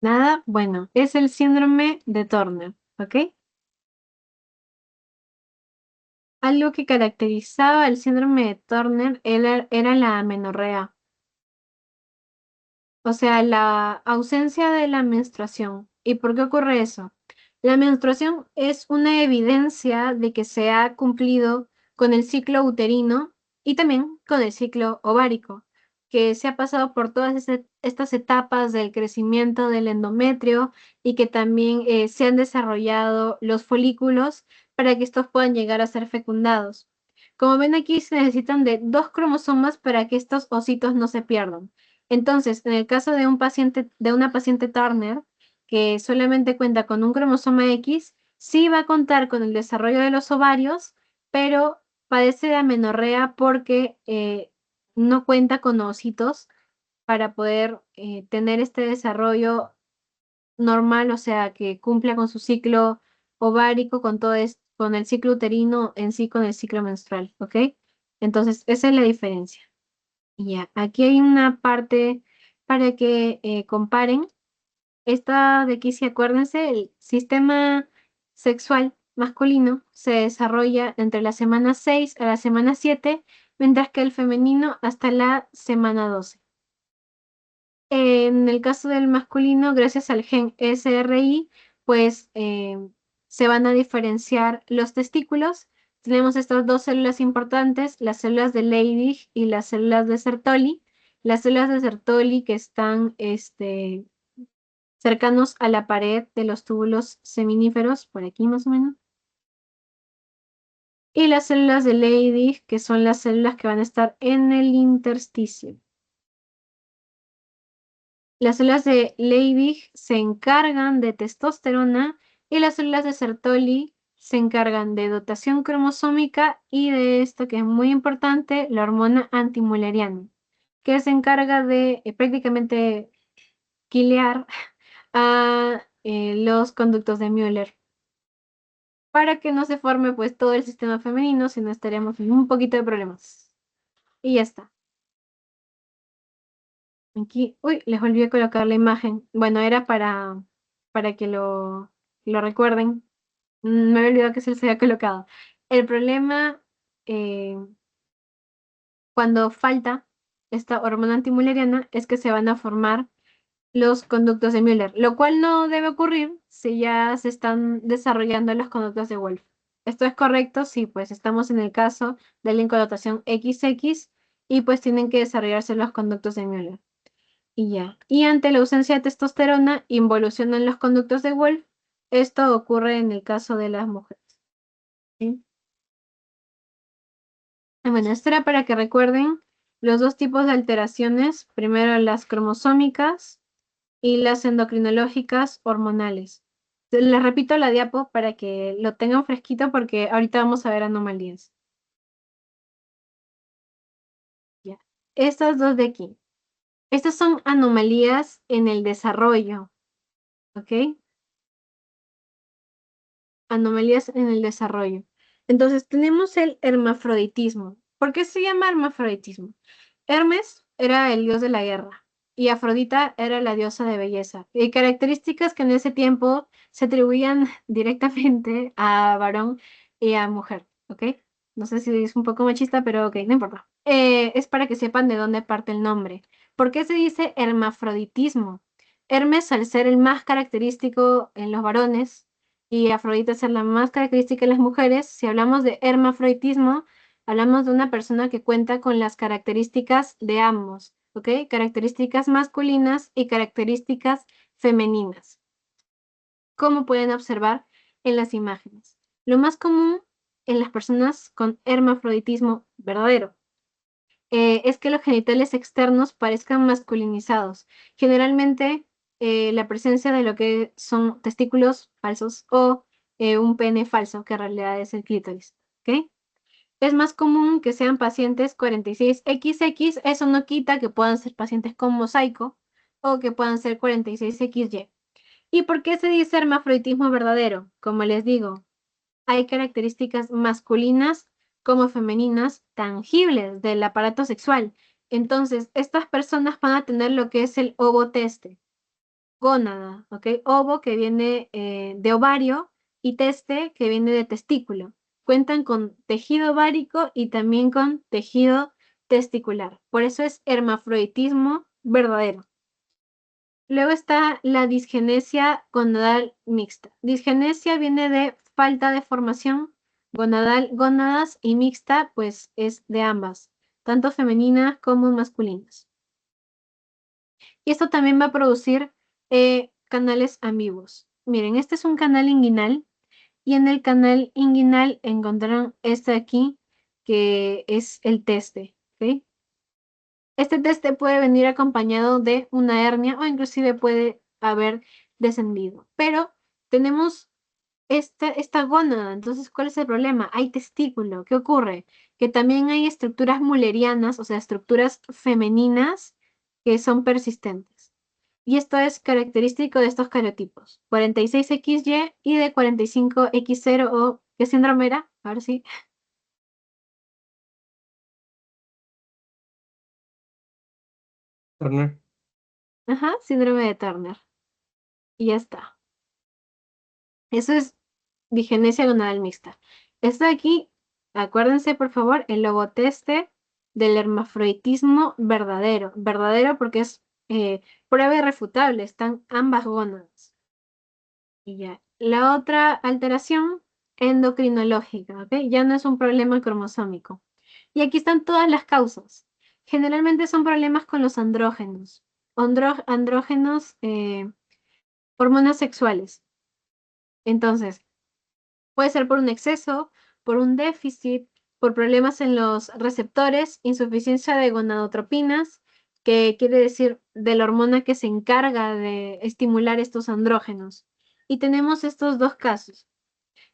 Nada, bueno, es el síndrome de Turner, ¿ok? Algo que caracterizaba el síndrome de Turner era la amenorrea. O sea, la ausencia de la menstruación. ¿Y por qué ocurre eso? La menstruación es una evidencia de que se ha cumplido con el ciclo uterino y también con el ciclo ovárico, que se ha pasado por todas estas etapas del crecimiento del endometrio y que también se han desarrollado los folículos para que estos puedan llegar a ser fecundados. Como ven aquí, se necesitan de dos cromosomas para que estos ositos no se pierdan. Entonces, en el caso de un paciente, de una paciente Turner, que solamente cuenta con un cromosoma X, sí va a contar con el desarrollo de los ovarios, pero padece de amenorrea porque no cuenta con ositos para poder tener este desarrollo normal, o sea, que cumpla con su ciclo ovárico, con todo esto, con el ciclo uterino en sí, con el ciclo menstrual, ¿ok? Entonces, esa es la diferencia. Ya, aquí hay una parte para que comparen. Esta de aquí, si acuérdense, el sistema sexual masculino se desarrolla entre la semana 6 a la semana 7, mientras que el femenino hasta la semana 12. En el caso del masculino, gracias al gen SRI, pues se van a diferenciar los testículos. Tenemos estas dos células importantes, las células de Leydig y las células de Sertoli. Las células de Sertoli que están cercanos a la pared de los túbulos seminíferos, por aquí más o menos. Y las células de Leydig, que son las células que van a estar en el intersticio. Las células de Leydig se encargan de testosterona y las células de Sertoli se encargan de dotación cromosómica y de esto que es muy importante, la hormona antimülleriana, que se encarga de prácticamente quilear a los conductos de Müller para que no se forme pues todo el sistema femenino, si no estaríamos en un poquito de problemas. Y ya está. Aquí, uy, les olvidé colocar la imagen. Bueno, era para que lo recuerden. Me había olvidado que se les había colocado. El problema eh, cuando falta esta hormona antimülleriana es que se van a formar los conductos de Müller, lo cual no debe ocurrir si ya se están desarrollando los conductos de Wolff. ¿Esto es correcto? Sí, pues estamos en el caso de la incodotación XX y pues tienen que desarrollarse los conductos de Müller. Y ya. Y ante la ausencia de testosterona, involucionan los conductos de Wolff. Esto ocurre en el caso de las mujeres. ¿Sí? Bueno, esto era para que recuerden los dos tipos de alteraciones. Primero las cromosómicas y las endocrinológicas hormonales. Les repito la diapo para que lo tengan fresquito porque ahorita vamos a ver anomalías. Ya. Estas dos de aquí. Estas son anomalías en el desarrollo, ¿ok? Anomalías en el desarrollo. Entonces tenemos el hermafroditismo. ¿Por qué se llama hermafroditismo? Hermes era el dios de la guerra y Afrodita era la diosa de belleza. Y características que en ese tiempo se atribuían directamente a varón y a mujer, ¿ok? No sé si es un poco machista, pero ok, no importa. Es para que sepan de dónde parte el nombre. ¿Por qué se dice hermafroditismo? Hermes, al ser el más característico en los varones, y Afrodita ser la más característica en las mujeres, si hablamos de hermafroditismo, hablamos de una persona que cuenta con las características de ambos, ¿ok? Características masculinas y características femeninas, como pueden observar en las imágenes. Lo más común en las personas con hermafroditismo verdadero es que los genitales externos parezcan masculinizados. Generalmente, la presencia de lo que son testículos falsos o un pene falso, que en realidad es el clítoris. ¿Ok? Es más común que sean pacientes 46XX, eso no quita que puedan ser pacientes con mosaico o que puedan ser 46XY. ¿Y por qué se dice hermafroditismo verdadero? Como les digo, hay características masculinas como femeninas tangibles del aparato sexual. Entonces, estas personas van a tener lo que es el ovoteste, gónada, ¿ok? Ovo que viene de ovario y teste que viene de testículo. Cuentan con tejido ovárico y también con tejido testicular. Por eso es hermafroditismo verdadero. Luego está la disgenesia gonadal mixta. Disgenesia viene de falta de formación gonadal, gónadas, y mixta pues es de ambas, tanto femeninas como masculinas. Y esto también va a producir canales ambiguos. Miren, este es un canal inguinal y en el canal inguinal encontrarán este aquí que es el teste, ¿ok? Este teste puede venir acompañado de una hernia o inclusive puede haber descendido. Pero tenemos esta gónada, entonces, ¿cuál es el problema? Hay testículo. ¿Qué ocurre? Que también hay estructuras mullerianas, o sea, estructuras femeninas que son persistentes. Y esto es característico de estos cariotipos, 46XY y de 45X0 o ¿qué síndrome era? A ver si. Turner. Ajá, síndrome de Turner. Y ya está. Eso es Digenesia gonadal mixta. Esto de aquí, acuérdense por favor, el logoteste del hermafroditismo verdadero. Verdadero porque es prueba irrefutable, están ambas gónadas. Y ya. La otra alteración endocrinológica, ¿ok? Ya no es un problema cromosómico. Y aquí están todas las causas. Generalmente son problemas con los andrógenos. Andrógenos, hormonas sexuales. Entonces, puede ser por un exceso, por un déficit, por problemas en los receptores, insuficiencia de gonadotropinas, que quiere decir de la hormona que se encarga de estimular estos andrógenos. Y tenemos estos dos casos,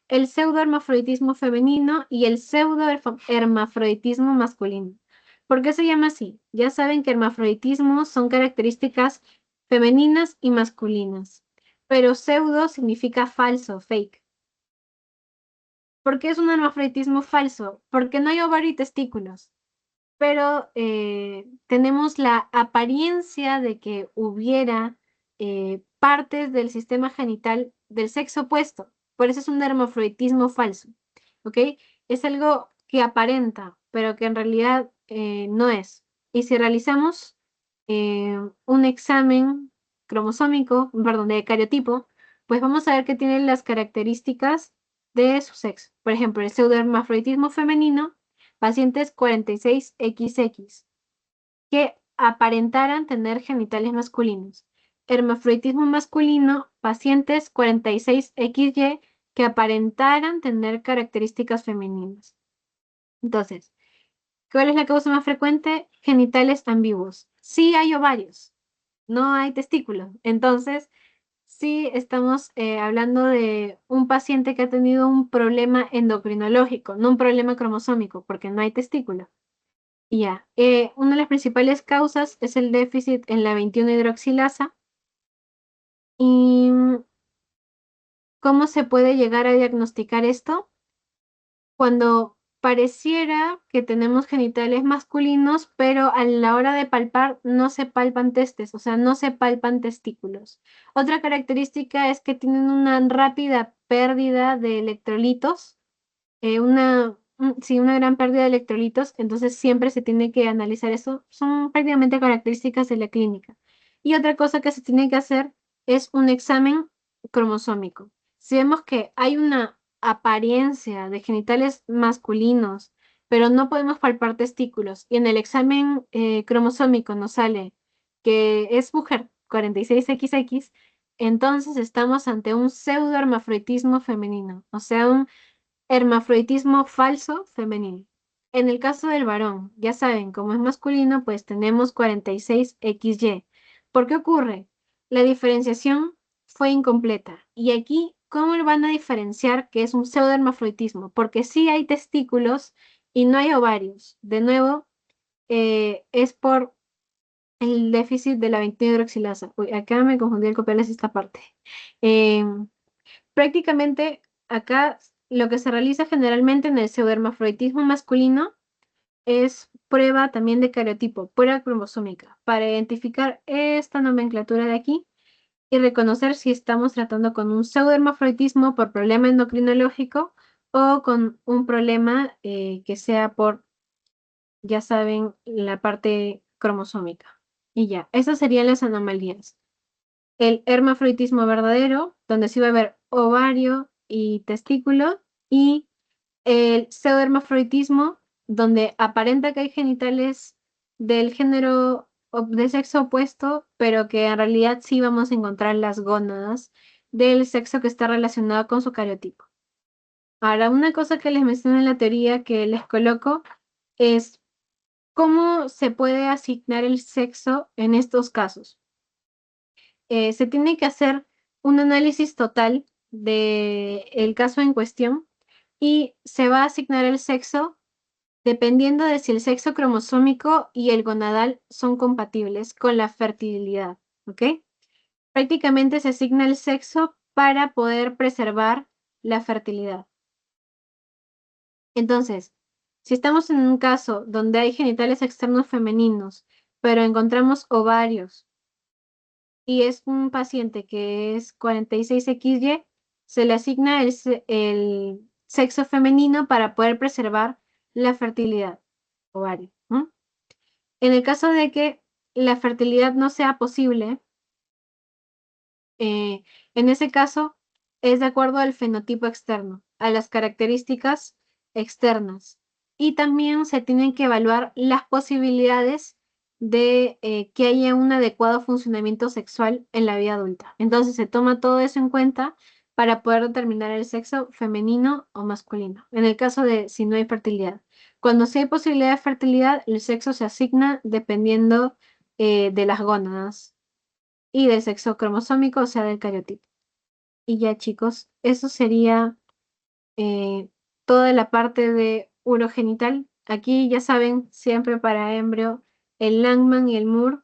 el pseudohermafroditismo femenino y el pseudohermafroditismo masculino. ¿Por qué se llama así? Ya saben que hermafroditismo son características femeninas y masculinas, pero pseudo significa falso, fake. ¿Por qué es un hermafroditismo falso? Porque no hay ovario y testículos, pero tenemos la apariencia de que hubiera partes del sistema genital del sexo opuesto. Por eso es un hermafroditismo falso, ¿ok? Es algo que aparenta, pero que en realidad no es. Y si realizamos un examen cromosómico, perdón, de cariotipo, pues vamos a ver que tiene las características de su sexo. Por ejemplo, el pseudohermafroditismo femenino, pacientes 46XX, que aparentaran tener genitales masculinos. Hermafroditismo masculino, pacientes 46XY, que aparentaran tener características femeninas. Entonces, ¿cuál es la causa más frecuente? Genitales ambiguos. Sí hay ovarios, no hay testículos. Entonces, sí estamos hablando de un paciente que ha tenido un problema endocrinológico, no un problema cromosómico, porque no hay testículo. Y ya, una de las principales causas es el déficit en la 21-hidroxilasa. ¿Y cómo se puede llegar a diagnosticar esto? Cuando pareciera que tenemos genitales masculinos, pero a la hora de palpar no se palpan testes, o sea, no se palpan testículos. Otra característica es que tienen una rápida pérdida de electrolitos, sí, una gran pérdida de electrolitos, entonces siempre se tiene que analizar eso. Son prácticamente características de la clínica. Y otra cosa que se tiene que hacer es un examen cromosómico. Si vemos que hay una apariencia de genitales masculinos, pero no podemos palpar testículos, y en el examen cromosómico nos sale que es mujer 46XX, entonces estamos ante un pseudohermafroditismo femenino, o sea, un hermafroditismo falso femenino. En el caso del varón, ya saben, como es masculino, pues tenemos 46XY. ¿Por qué ocurre? La diferenciación fue incompleta. Y aquí, ¿cómo van a diferenciar que es un pseudohermafroditismo? Porque sí hay testículos y no hay ovarios. De nuevo, es por el déficit de la 21-hidroxilasa. Uy, acá me confundí el copiarles esta parte. Em, Prácticamente acá lo que se realiza generalmente en el pseudohermafroditismo masculino es prueba también de cariotipo, prueba cromosómica, para identificar esta nomenclatura de aquí y reconocer si estamos tratando con un pseudohermafroditismo por problema endocrinológico o con un problema que sea por, ya saben, la parte cromosómica. Y ya, esas serían las anomalías. El hermafroditismo verdadero, donde sí va a haber ovario y testículo, y el pseudohermafroditismo, donde aparenta que hay genitales del género del sexo opuesto, pero que en realidad sí vamos a encontrar las gónadas del sexo que está relacionado con su cariotipo. Ahora, una cosa que les menciono en la teoría que les coloco es cómo se puede asignar el sexo en estos casos. Se tiene que hacer un análisis total del caso en cuestión y se va a asignar el sexo dependiendo de si el sexo cromosómico y el gonadal son compatibles con la fertilidad, ¿ok? Prácticamente se asigna el sexo para poder preservar la fertilidad. Entonces, si estamos en un caso donde hay genitales externos femeninos, pero encontramos ovarios y es un paciente que es 46XY, se le asigna el sexo femenino para poder preservar la fertilidad ovario, ¿no? En el caso de que la fertilidad no sea posible, eh, en ese caso es de acuerdo al fenotipo externo, a las características externas. Y también se tienen que evaluar las posibilidades de que haya un adecuado funcionamiento sexual en la vida adulta. Entonces se toma todo eso en cuenta para poder determinar el sexo femenino o masculino, en el caso de si no hay fertilidad. Cuando sí hay posibilidad de fertilidad, el sexo se asigna dependiendo de las gónadas y del sexo cromosómico, o sea, del cariotipo. Y ya, chicos, eso sería eh, toda la parte de urogenital. Aquí ya saben, siempre para embrio, el Langman y el Moore.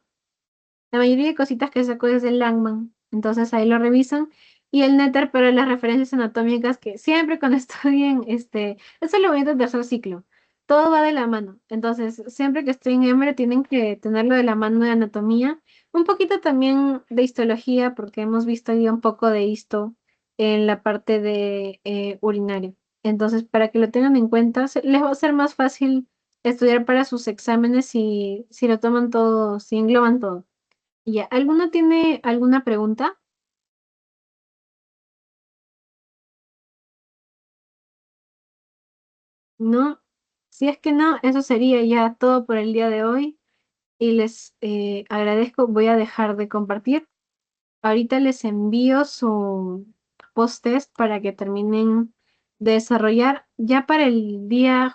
La mayoría de cositas que sacó es del Langman, entonces ahí lo revisan. Y el Netter para las referencias anatómicas que siempre cuando estudien, eso lo voy a tercer ciclo. Todo va de la mano. Entonces, siempre que estoy en embrio tienen que tenerlo de la mano de anatomía. Un poquito también de histología, porque hemos visto ahí un poco de histo en la parte de urinario. Entonces, para que lo tengan en cuenta, les va a ser más fácil estudiar para sus exámenes si lo toman todo, si engloban todo. Ya, ¿alguno tiene alguna pregunta? No. Si es que no, eso sería ya todo por el día de hoy y les agradezco. Voy a dejar de compartir. Ahorita les envío su post-test para que terminen de desarrollar ya para el día